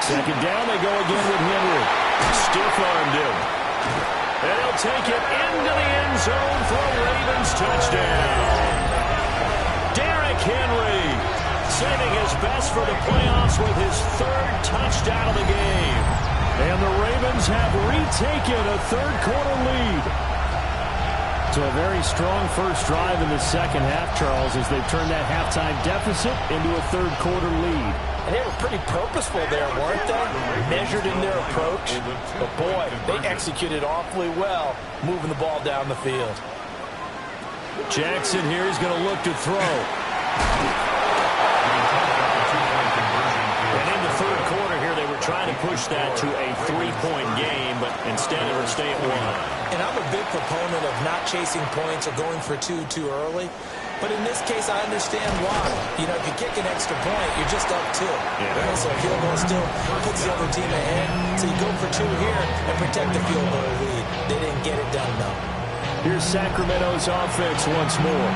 Second down, they go again with Henry. Stiff-armed him. And he'll take it into the end zone for a Ravens touchdown. Derrick Henry saving his best for the playoffs with his 3rd touchdown of the game. And the Ravens have retaken a 3rd quarter lead. So a very strong first drive in the second half, Charles, as they've turned that halftime deficit into a third-quarter lead. And they were pretty purposeful there, weren't they? Measured in their approach. But, boy, they executed awfully well moving the ball down the field. Jackson here is going to look to throw. And in the third quarter here, they were trying to push that to a three-point game, but instead it will stay at one. And I'm a big proponent of not chasing points or going for two too early. But in this case, I understand why. You know, if you kick an extra point, you're just up two. Yeah. So a field goal still puts the other team ahead. So you go for two here and protect the field goal lead. They didn't get it done, though. Here's Sacramento's offense once more.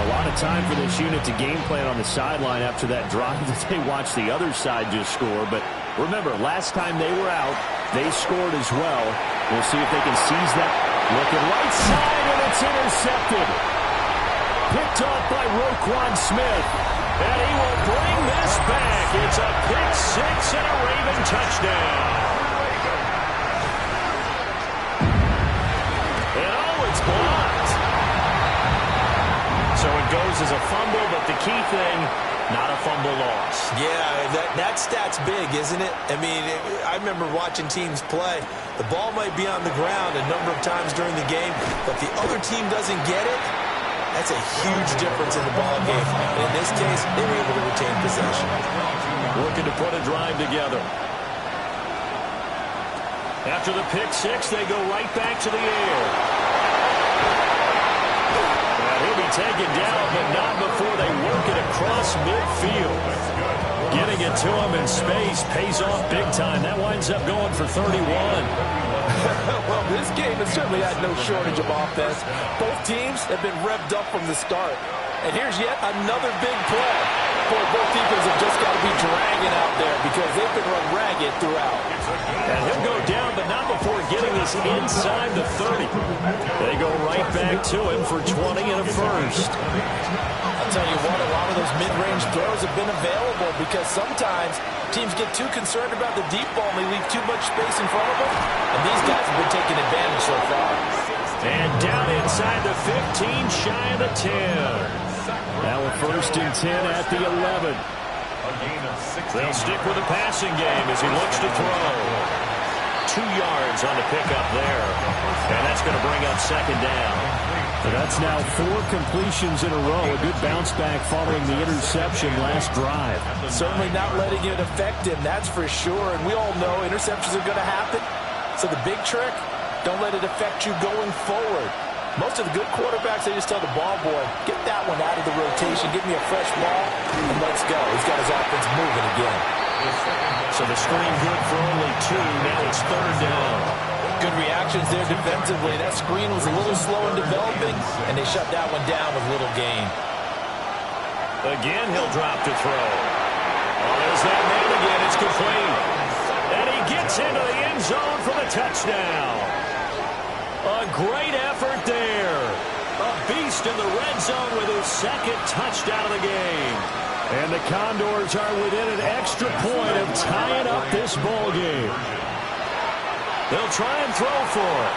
A lot of time for this unit to game plan on the sideline after that drive that they watched the other side just score. But remember, last time they were out, they scored as well. We'll see if they can seize that. Looking right side, and it's intercepted. Picked off by Roquan Smith. And he will bring this back. It's a pick six and a Raven touchdown. And oh, it's blocked. So it goes as a fumble, but the key thing, not a fumble loss. Yeah, that stat's big, isn't it? I mean, I remember watching teams play. The ball might be on the ground a number of times during the game, but if the other team doesn't get it, that's a huge difference in the ball game. And in this case, they were able to retain possession. Looking to put a drive together. After the pick six, they go right back to the air. And he'll be taken down, but not before they work it across midfield. Getting it to him in space pays off big time. That winds up going for 31. Well, this game has certainly had no shortage of offense. Both teams have been revved up from the start. And here's yet another big play. Boy, both defenses have just got to be dragging out there because they've been run ragged throughout. And he'll go down, but not before getting this inside the 30. They go right back to him for 20 and a first. I'll tell you what, a lot of those mid-range throws have been available because sometimes teams get too concerned about the deep ball and they leave too much space in front of them. And these guys have been taking advantage so far. And down inside the 15, shy of the 10. Now a first and 10 at the 11. They'll stick with the passing game as he looks to throw. 2 yards on the pickup there. And that's going to bring up second down. So that's now 4 completions in a row. A good bounce back following the interception last drive. Certainly not letting it affect him, that's for sure. And we all know interceptions are going to happen. So the big trick, don't let it affect you going forward. Most of the good quarterbacks, they just tell the ball boy, get that one out of the rotation, give me a fresh ball, and let's go. He's got his offense moving again. So the screen good for only 2. Now it's third down. Good reactions there defensively. That screen was a little slow in developing, and they shut that one down with little gain. Again, he'll drop to throw. Oh, there's that man again. It's complete. And he gets into the end zone for the touchdown. A great effort there. A beast in the red zone with his second touchdown of the game. And the Condors are within an extra point of tying up this ball game. They'll try and throw for it.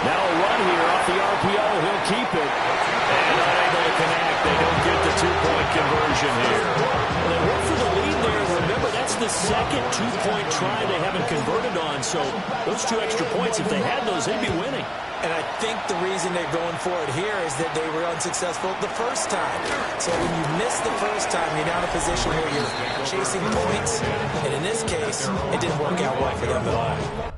Now a run here off the RPO. He'll keep it. And unable to connect. They don't get the 2-point conversion here. Well, they went for the lead there. Remember, that's the second 2-point try they haven't converted on. So those 2 extra points, if they had those, they'd be winning. And I think the reason they're going for it here is that they were unsuccessful the first time. So when you miss the first time, you're now in a position where you're chasing points. And in this case, it didn't work out well for them at all.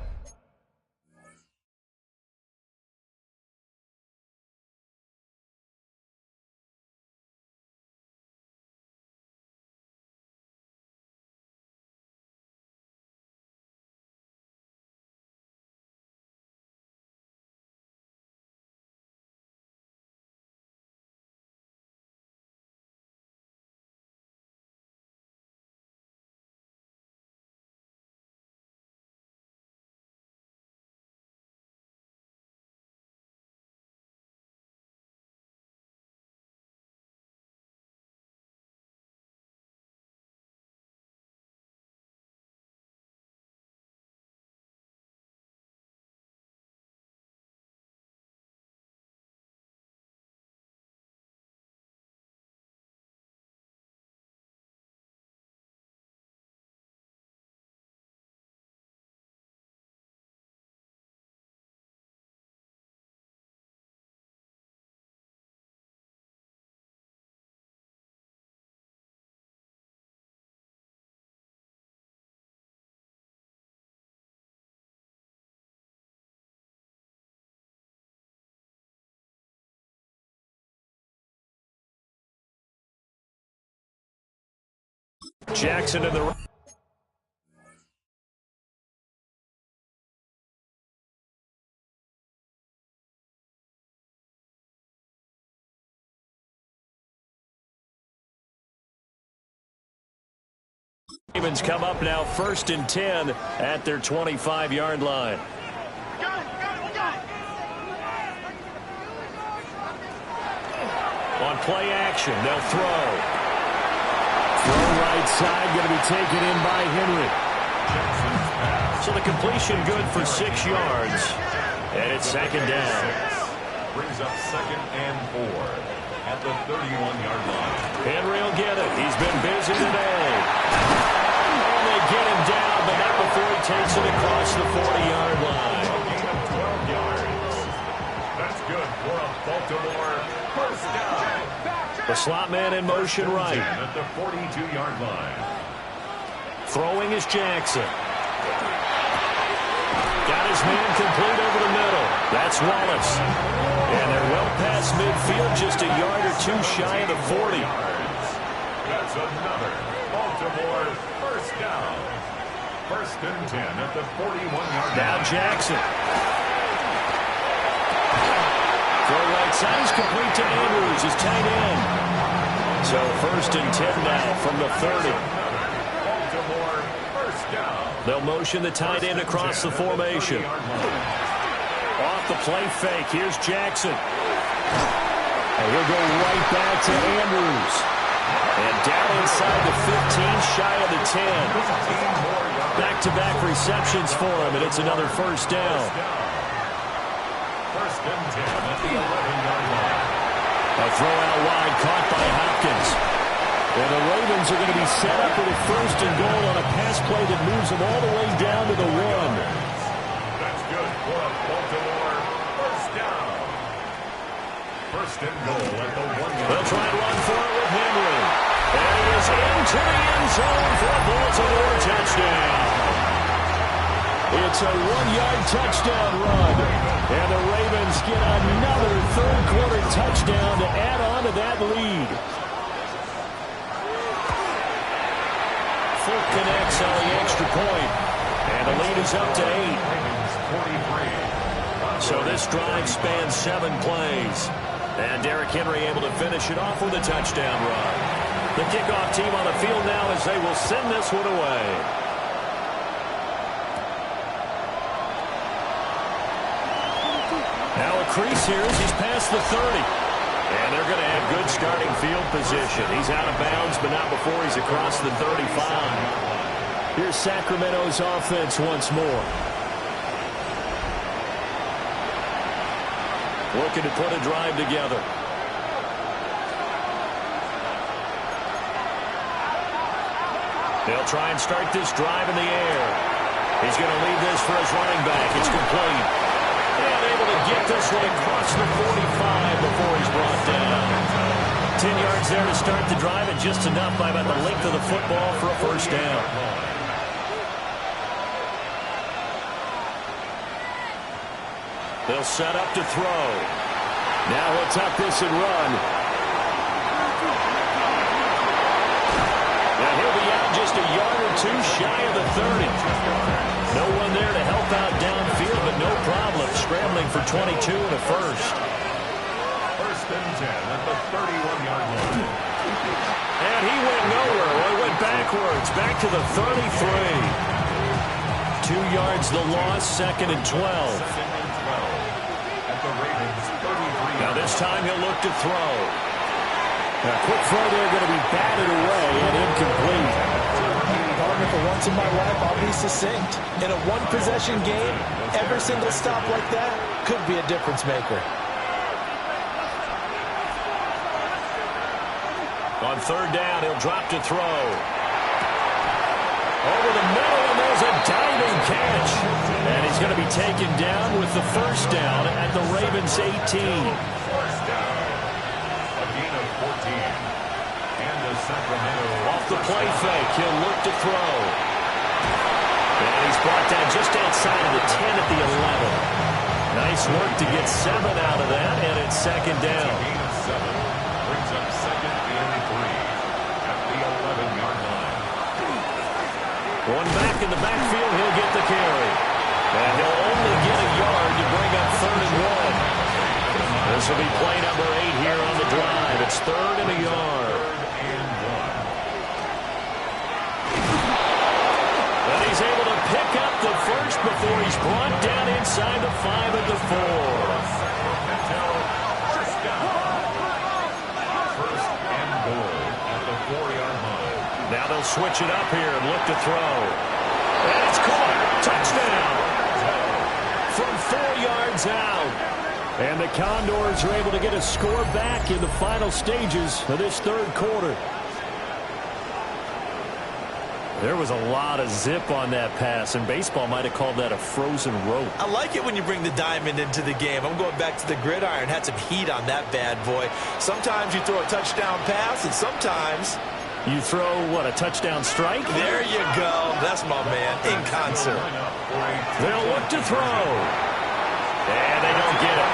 Jackson in the... Ravens come up now 1st and 10 at their 25-yard line. On play action, they'll throw. Throw right side, going to be taken in by Henry. So the completion good for 6 yards. And it's 2nd down. Brings up 2nd and 4 at the 31-yard line. Henry will get it. He's been busy today. And they get him down, but not before he takes it across the 40-yard line. Gain of 12 yards. That's good for a Baltimore first down. The slot man in motion right. At the 42-yard line. Throwing is Jackson. Got his man complete over the middle. That's Wallace. And they're well past midfield, just a yard or two shy of the 40. That's another Baltimore first down. 1st and 10 at the 41-yard line. Now Jackson. Throw right side is complete to Andrews, his tight end. So 1st and 10 now from the 30. Baltimore first down. They'll motion the tight end across the formation. Off the play fake, here's Jackson. And he'll go right back to Andrews. And down inside the 15, shy of the 10. Back-to-back receptions for him, and it's another first down. 1st and 10 at the 11-yard line. A throw out wide caught by Hopkins. And the Ravens are going to be set up with a 1st and goal on a pass play that moves them all the way down to the 1. That's good for a Baltimore first down. 1st and goal at the 1-yard. They'll try and run for it with Henry. And he is into the end zone for a Baltimore touchdown. It's a 1-yard touchdown run. And the Ravens get another third-quarter touchdown to add on to that lead. Fulk connects on the extra point. And the lead is up to 8. So this drive spans 7 plays. And Derrick Henry able to finish it off with a touchdown run. The kickoff team on the field now as they will send this one away. Now a crease here as he's past the 30. And they're going to have good starting field position. He's out of bounds, but not before he's across the 35. Here's Sacramento's offense once more. Looking to put a drive together. They'll try and start this drive in the air. He's going to leave this for his running back. It's complete. And able to get this one across the 45 before he's brought down. 10 yards there to start the drive, and just enough by about the length of the football for a first down. They'll set up to throw. Now he'll tuck this and run. And he'll be out just a yard or two shy of the 30. No one there to help out downfield, but no problem. Scrambling for 22 and a first. 1st and 10 at the 31-yard line. And he went nowhere. Well, he went backwards. Back to the 33. 2 yards the loss, 2nd and 12. 2nd and 12 at the Ravens 33. Now this time he'll look to throw. A quick throw there going to be batted away and incomplete. Partner, for once in my life, I'll be succinct. In a one-possession game, every single stop like that could be a difference maker. On 3rd down, he'll drop to throw. Over the middle, and there's a diving catch. And he's going to be taken down with the first down at the Ravens 18. First down. A gain of 14. And the Sacramento. Off the play fake, he'll look to throw. And he's brought down just outside of the 10 at the 11. Nice work to get 7 out of that, and it's 2nd down. A gain of 7. Brings up 2nd and 3 at the 11-yard line. in the backfield. He'll get the carry. And he'll only get a yard to bring up 3rd and 1. This will be play number 8 here on the drive. It's 3rd and a yard. And he's able to pick up the first before he's brought down inside the 5 at the 4. First and goal at the 4-yard line. Now they'll switch it up here and look to throw. And it's caught. Touchdown. From 4 yards out. And the Condors are able to get a score back in the final stages of this 3rd quarter. There was a lot of zip on that pass, and baseball might have called that a frozen rope. I like it when you bring the diamond into the game. I'm going back to the gridiron. Had some heat on that bad boy. Sometimes you throw a touchdown pass, and sometimes you throw, what, a touchdown strike? There you go. That's my man, in concert. They'll look to throw. And they don't get it.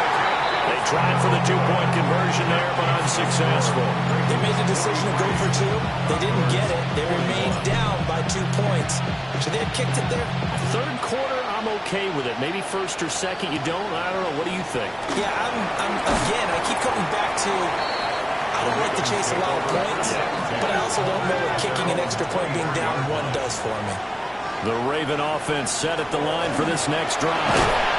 They tried for the 2-point conversion there, but unsuccessful. They made the decision to go for 2. They didn't get it. They remained down by 2 points. Should they have kicked it there? 3rd quarter, I'm okay with it. Maybe 1st or 2nd, you don't. I don't know. What do you think? Yeah, again, I keep coming back to, I don't like to chase a lot of points, but I also don't know what kicking an extra point being down 1 does for me. The Raven offense set at the line for this next drive.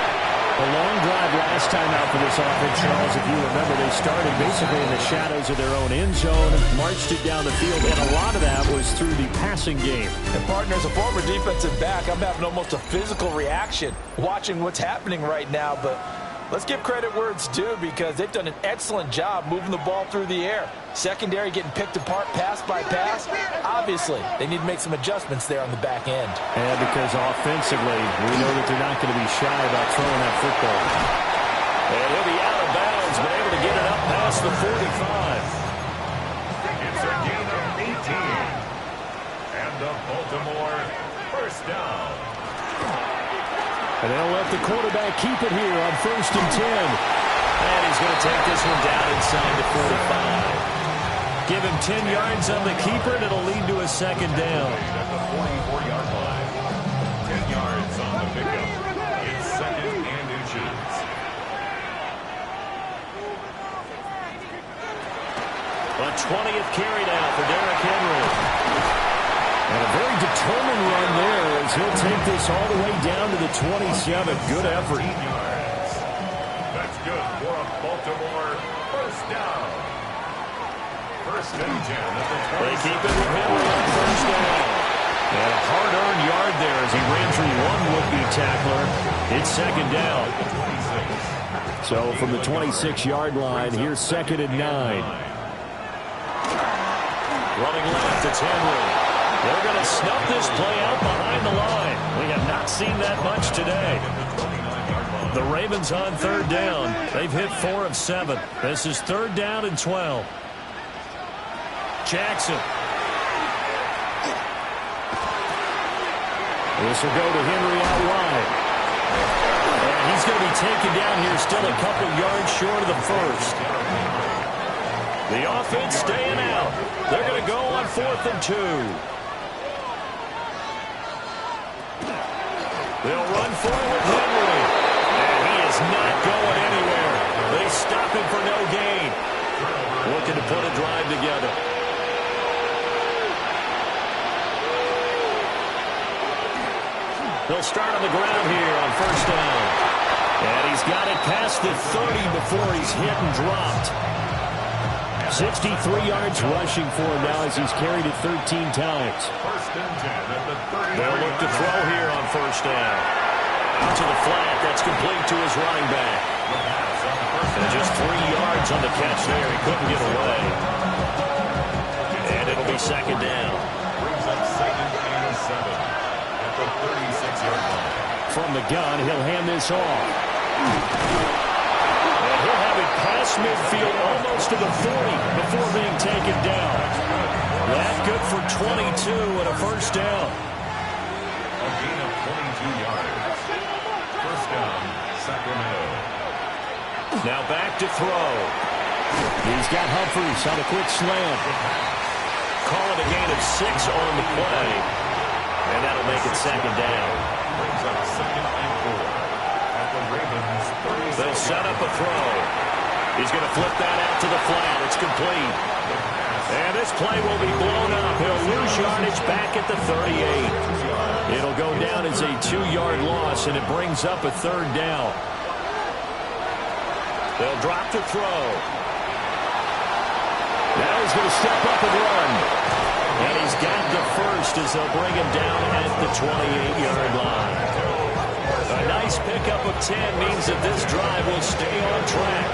A long drive last time out for this offense, Charles. If you remember, they started basically in the shadows of their own end zone, marched it down the field, and a lot of that was through the passing game. And, partner, as a former defensive back, I'm having almost a physical reaction watching what's happening right now. But let's give credit where it's due, because they've done an excellent job moving the ball through the air. Secondary getting picked apart pass by pass. Obviously, they need to make some adjustments there on the back end. And because offensively, we know that they're not going to be shy about throwing that football. And he'll be out of bounds, but able to get it up past the 45. It's a gain of 18. And the Baltimore first down. And they'll let the quarterback keep it here on 1st and 10. And he's going to take this one down inside the 45. Give him 10 yards on the keeper, and it'll lead to a 2nd down. At the 44-yard line. 10 yards on the pickup. It's 2nd and inches. A 20th carry now for Derrick Henry. And a very determined run there as he'll take this all the way down to the 27. Good effort. That's good for a Baltimore first down. 1st and 10 at the 20. They keep it with Henry on 1st down. And a hard-earned yard there as he ran through one would-be tackler. It's 2nd down. So from the 26-yard line, here's 2nd and 9. Running left, it's Henry. They're going to snuff this play out behind the line. We have not seen that much today. The Ravens on 3rd down. They've hit 4 of 7. This is 3rd down and 12. Jackson. This will go to Henry out wide. And he's going to be taken down here, still a couple yards short of the 1st. The offense staying out. They're going to go on 4th and 2. They'll run forward Henry. And he is not going anywhere. They stop him for no gain. Looking to put a drive together. They'll start on the ground here on 1st down. And he's got it past the 30 before he's hit and dropped. 63 yards rushing for him now as he's carried it 13 times. 1st and 10 at the 30. They'll look to throw here on 1st down. Out to the flat. That's complete to his running back. And just 3 yards on the catch there. He couldn't get away. And it'll be 2nd down. Brings up 2nd and 7 at the 36-yard line. From the gun, he'll hand this off. And he'll have it past midfield almost to the 40 before being taken down. That good for 22 and a 1st down. A gain of 22 yards. 1st down, Sacramento. Now back to throw. He's got Humphries on a quick slam. Call it a gain of 6 on the play. And that'll make it second down. Brings up 2nd and 4 at the Ravens 36. They'll set up a throw. He's going to flip that out to the flat. It's complete. And this play will be blown up. He'll lose yardage back at the 38. It'll go down as a 2-yard loss, and it brings up a 3rd down. They'll drop to throw. Now he's going to step up and run. And he's got the first as they'll bring him down at the 28-yard line. A nice pickup of 10 means that this drive will stay on track.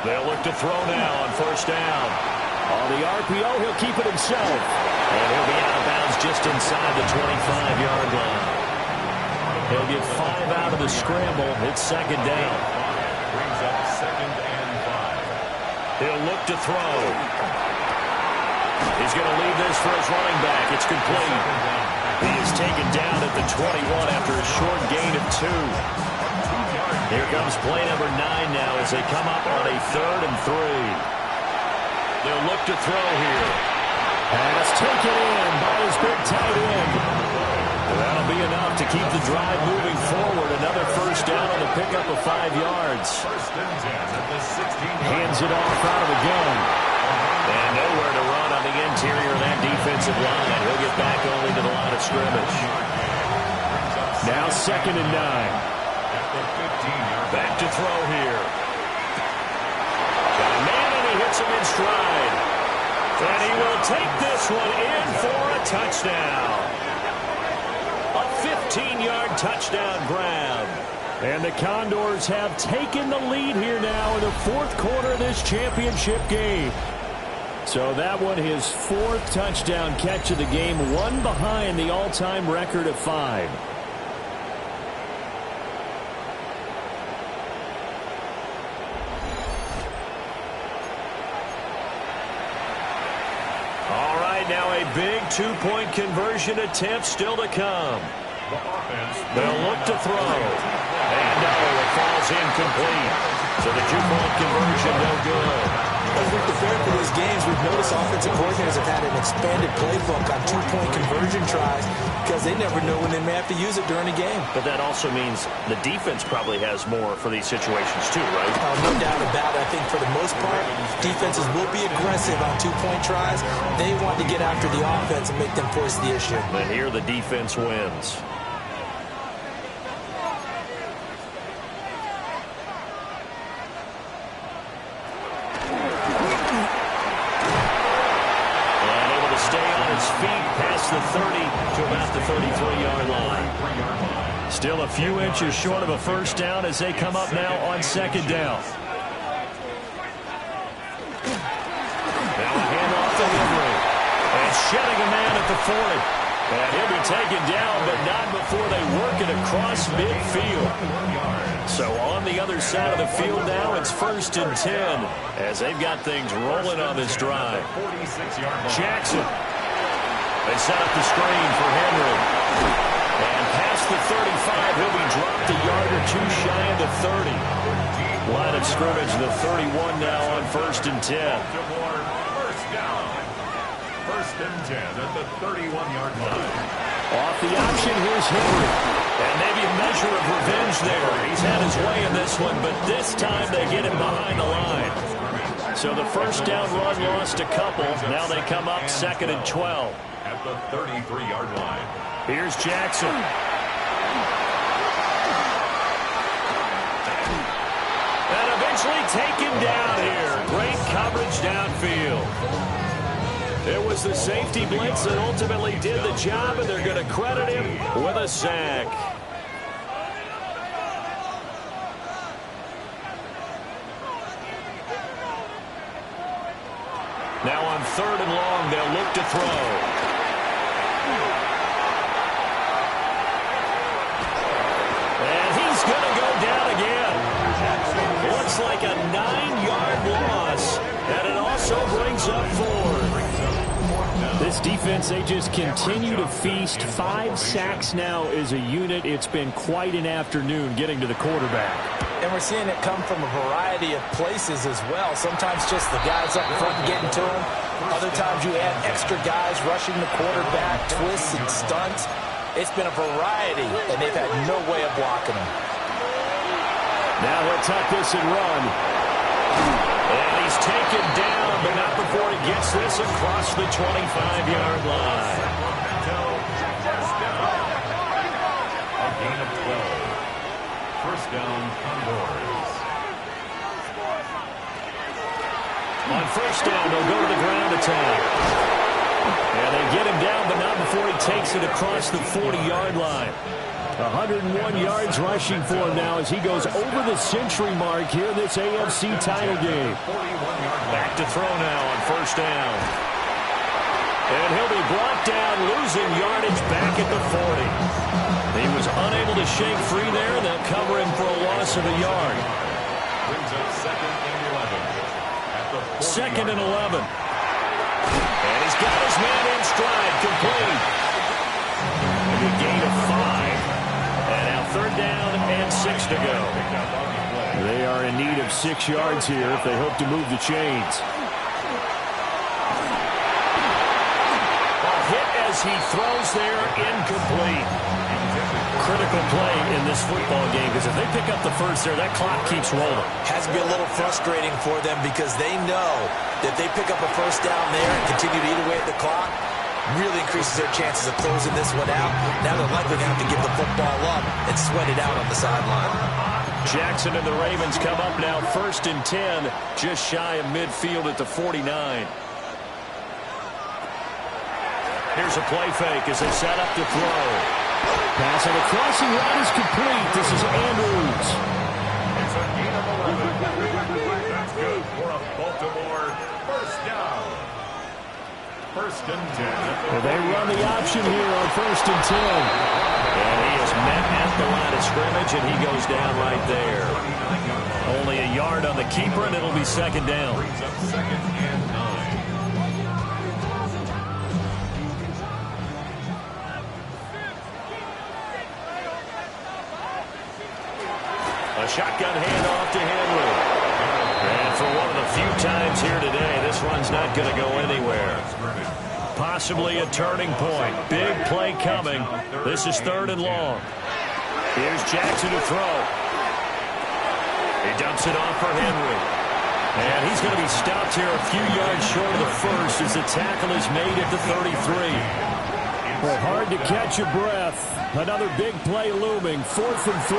They'll look to throw now on 1st down. On the RPO, he'll keep it himself. And he'll be out of bounds just inside the 25-yard line. He'll get 5 out of the scramble. It's 2nd down. Brings up 2nd and 5. He'll look to throw. He's going to leave this for his running back. It's complete. He is taken down at the 21 after a short gain of 2. Here comes play number 9 now as they come up on a 3rd and 3. They'll look to throw here. Pass taken in by his big tight end. That'll be enough to keep the drive moving forward. Another 1st down on the pickup of 5 yards. 1st and 10 at the 16. Hands it off out of the gun. And nowhere to run on the interior of that defensive line. He'll get back only to the line of scrimmage. Now 2nd and 9. Back to throw here. Got a man and he hits him in stride. And he will take this one in for a touchdown. A 15-yard touchdown grab. And the Condors have taken the lead here now in the 4th quarter of this championship game. So that one, his 4th touchdown catch of the game, one behind the all-time record of 5. Now a big 2-point conversion attempt still to come. They'll look to throw. And no, it falls incomplete. So the 2-point conversion no good. As we prepare for these games, we've noticed offensive coordinators have had an expanded playbook on 2-point conversion tries because they never know when they may have to use it during a game. But that also means the defense probably has more for these situations too, right? No doubt about it. I think for the most part, defenses will be aggressive on 2-point tries. They want to get after the offense and make them force the issue. And here the defense wins. The 30 to about the 33-yard line. Still a few inches short of a 1st down as they come up now on 2nd down. Now a handoff to Henry. And shedding a man at the 40. And he'll be taken down, but not before they work it across midfield. So on the other side of the field now, it's 1st and 10 as they've got things rolling on this drive. Jackson. They set up the screen for Henry. And past the 35, he'll be dropped a yard or 2 shy of the 30. Line of scrimmage, the 31 now on 1st and 10. 1st down. 1st and 10 at the 31-yard line. Off the option, here's Henry. And maybe a measure of revenge there. He's had his way in this one, but this time they get him behind the line. So the 1st down run lost a couple. Now they come up 2nd and 12. At the 33-yard line. Here's Jackson. And eventually taken down here. Great coverage downfield. It was the safety blitz that ultimately did the job, and they're going to credit him with a sack. Now on 3rd and long, they'll look to throw. And he's going to go down again. Looks like a 9-yard loss. And it also brings up 4. This defense, they just continue to feast. 5 sacks now as a unit. It's been quite an afternoon getting to the quarterback. And we're seeing it come from a variety of places as well. Sometimes just the guys up front getting to him. Other times you add extra guys rushing the quarterback, twists and stunts. It's been a variety, and they've had no way of blocking them. Now he'll tuck this and run. And he's taken down, but not before he gets this across the 25-yard line. A gain of 12. First down, Condors. On first down, they'll go to the ground attack. And they get him down, but not before he takes it across the 40-yard line. 101 yards rushing for him now as he goes over the century mark here in this AFC title game. Back to throw now on first down. And he'll be brought down, losing yardage back at the 40. He was unable to shake free there, and they'll cover him for a loss of a yard. Brings up second and 11. At the 40. Second and 11. And he's got his man in stride, complete. And a gain of 5. And now third down and 6 to go. They are in need of 6 yards here if they hope to move the chains. A hit as he throws there, incomplete. Critical play in this football game, because if they pick up the first there, that clock keeps rolling. Has to be a little frustrating for them because they know that they pick up a first down there and continue to eat away at the clock, really increases their chances of closing this one out. Now they're likely going to have to give the football up and sweat it out on the sideline. Jackson and the Ravens come up now first and 10, just shy of midfield at the 49. Here's a play fake as they set up to throw. Pass on the crossing route is complete. This is Andrews. It's a gain of 11. That's good for a Baltimore first down. First and 10. Well, they run the option here on first and 10. And he is met at the line of scrimmage, and he goes down right there. Only a yard on the keeper, and it'll be second down. Brings up second and 9. A shotgun handoff to Henry. And for one of the few times here today, this one's not going to go anywhere. Possibly a turning point. Big play coming. This is third and long. Here's Jackson to throw. He dumps it off for Henry. And he's going to be stopped here a few yards short of the first as the tackle is made at the 33. Well, hard to catch your breath. Another big play looming. 4th and 3.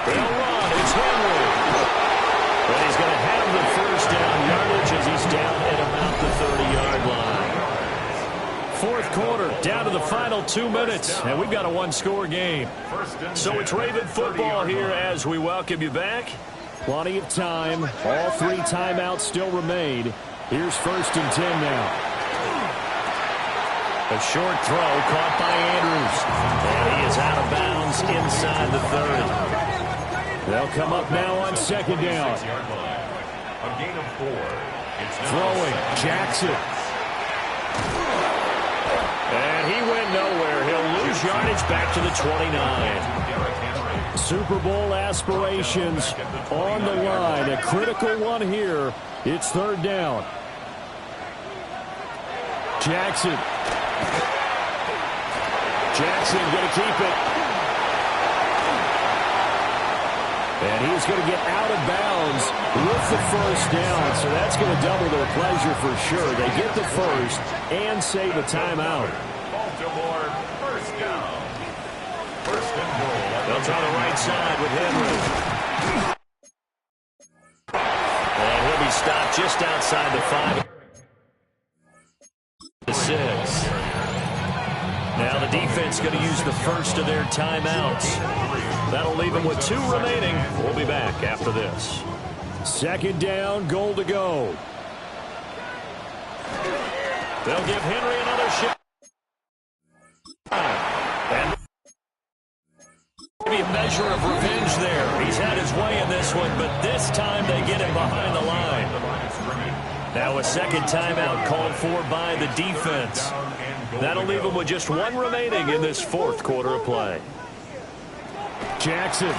They'll run. It's Henry. But he's going to have the first down yardage as he's down at about the 30-yard line. Fourth quarter, down to the final 2 minutes, and we've got a one-score game. So it's Raven football here as we welcome you back. Plenty of time. All 3 timeouts still remain. Here's first and 10 now. A short throw caught by Andrews. And he is out of bounds inside the 30. They'll come up now on second down. A gain of 4. Throwing, Jackson. And he went nowhere. He'll lose yardage back to the 29. Super Bowl aspirations on the line. A critical one here. It's third down. Jackson. Jackson going to keep it. And he's going to get out of bounds with the first down. So that's going to double their pleasure for sure. They get the first and save a timeout. Baltimore first down. First and goal. That's on the right side with Henry. And he'll be stopped just outside the 5 to 6. Now the defense going to use the first of their timeouts. That'll leave them with 2 remaining. We'll be back after this. Second down, goal to go. They'll give Henry another shot. And maybe a measure of revenge there. He's had his way in this one, but this time they get him behind the line. Now a second timeout called for by the defense. That'll leave them with just 1 remaining in this fourth quarter of play. Jackson. This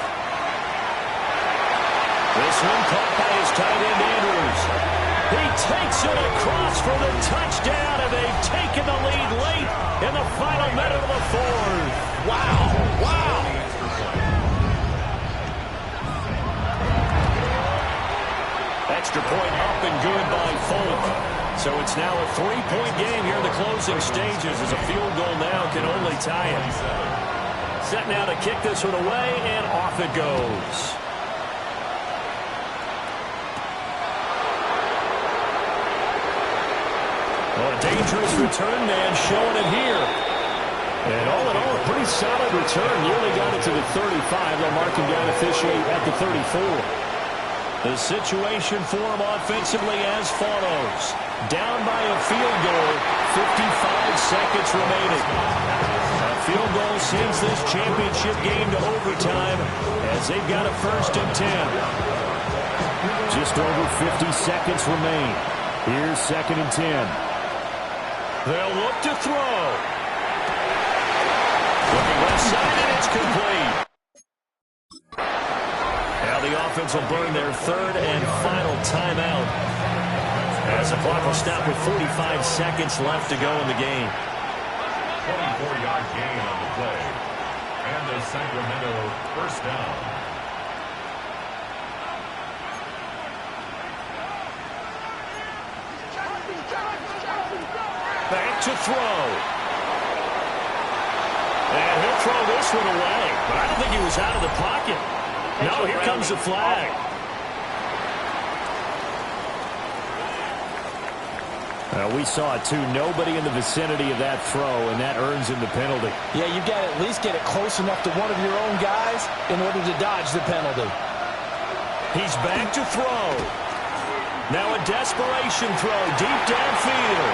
one caught by his tight end, Andrews. He takes it across for the touchdown, and they've taken the lead late in the final minute of the fourth. Wow. Wow. Extra point up and good by Folk. So it's now a 3-point game here in the closing stages as a field goal now can only tie it. Set now to kick this one away, and off it goes. Well, a dangerous return man showing it here. And all in all, a pretty solid return. Nearly got it to the 35. They'll mark him down officially at the 34. The situation for him offensively as follows. Down by a field goal, 55 seconds remaining. A field goal sends this championship game to overtime as they've got a 1st and 10. Just over 50 seconds remain. Here's 2nd and 10. They'll look to throw. Looking left side, and it's complete. Now the offense will burn their 3rd and final timeout as the clock will stop with 45 seconds left to go in the game. 24-yard gain on the play. And the Sacramento 1st down. Back to throw. And he'll throw this one away. But I don't think he was out of the pocket. No, here comes the flag. We saw it, too. Nobody in the vicinity of that throw, and that earns him the penalty. Yeah, you've got to at least get it close enough to one of your own guys in order to dodge the penalty. He's back to throw. Now a desperation throw deep downfield.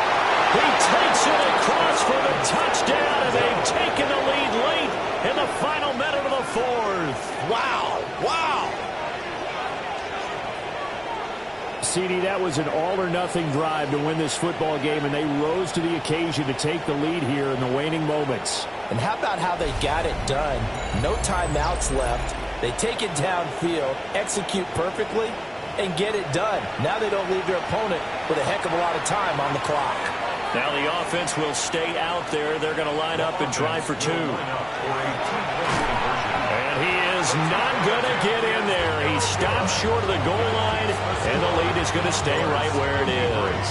He takes it across for the touchdown, and they've taken the lead late in the final minute of the 4th. Wow. Wow. CD, that was an all-or-nothing drive to win this football game, and they rose to the occasion to take the lead here in the waning moments. And how about how they got it done? No timeouts left. They take it downfield, execute perfectly, and get it done. Now they don't leave their opponent with a heck of a lot of time on the clock. Now the offense will stay out there. They're going to line up and try for 2. And he is not going to get in there. He stops short of the goal line, and the lead is going to stay right where it is.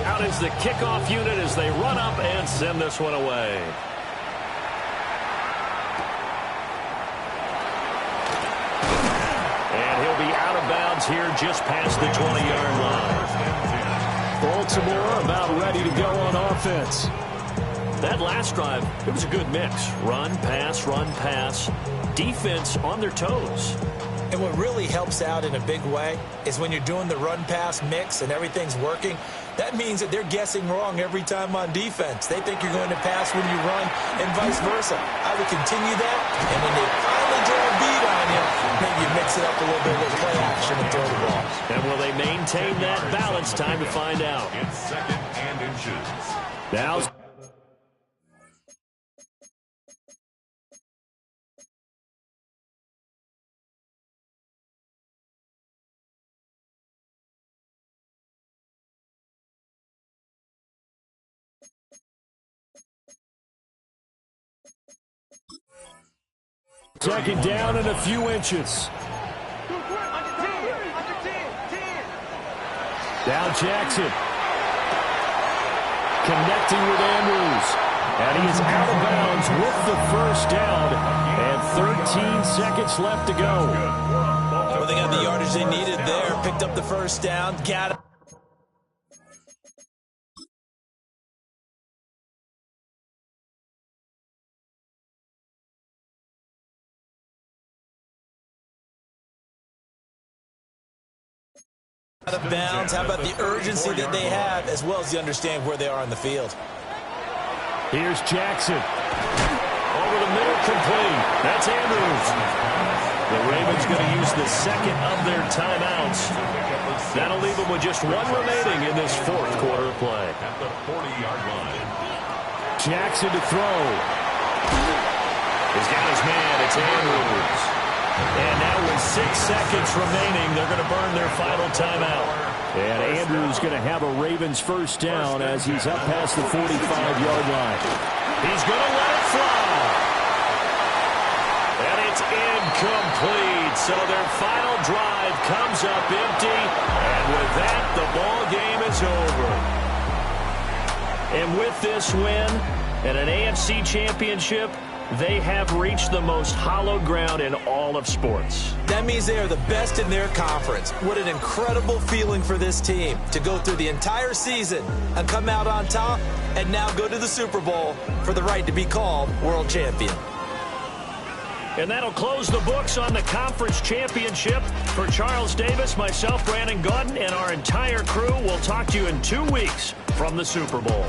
Out is the kickoff unit as they run up and send this one away. And he'll be out of bounds here just past the 20-yard line. Baltimore about ready to go on offense. That last drive, it was a good mix. Run, pass, defense on their toes. And what really helps out in a big way is when you're doing the run-pass mix and everything's working, that means that they're guessing wrong every time on defense. They think you're going to pass when you run and vice versa. I would continue that, and when they finally get a beat on you, maybe you mix it up a little bit with play action and throw the ball. And will they maintain that balance? Time to find out. It's 2nd and inches. Now second down and a few inches. Down Jackson. Connecting with Andrews. And he is out of bounds with the 1st down. And 13 seconds left to go. Well, they got the yardage they needed there. Picked up the 1st down. Got it. Out of bounds. How about the urgency that they have, as well as you understand where they are on the field? Here's Jackson. Over the middle, complete. That's Andrews. The Ravens going to use the 2nd of their timeouts. That'll leave them with just 1 remaining in this 4th quarter of play. At the 40-yard line. Jackson to throw. He's got his man. It's Andrews. And now with 6 seconds remaining, they're going to burn their final timeout. And Andrews going to have a Ravens first down as he's up past the 45-yard line. He's going to let it fly. And it's incomplete. So their final drive comes up empty. And with that, the ball game is over. And with this win and an AFC championship, they have reached the most hallowed ground in all of sports. That means they are the best in their conference. What an incredible feeling for this team to go through the entire season and come out on top and now go to the Super Bowl for the right to be called world champion. And that'll close the books on the conference championship. For Charles Davis, myself, Brandon Gaudin, and our entire crew, we'll talk to you in 2 weeks from the Super Bowl.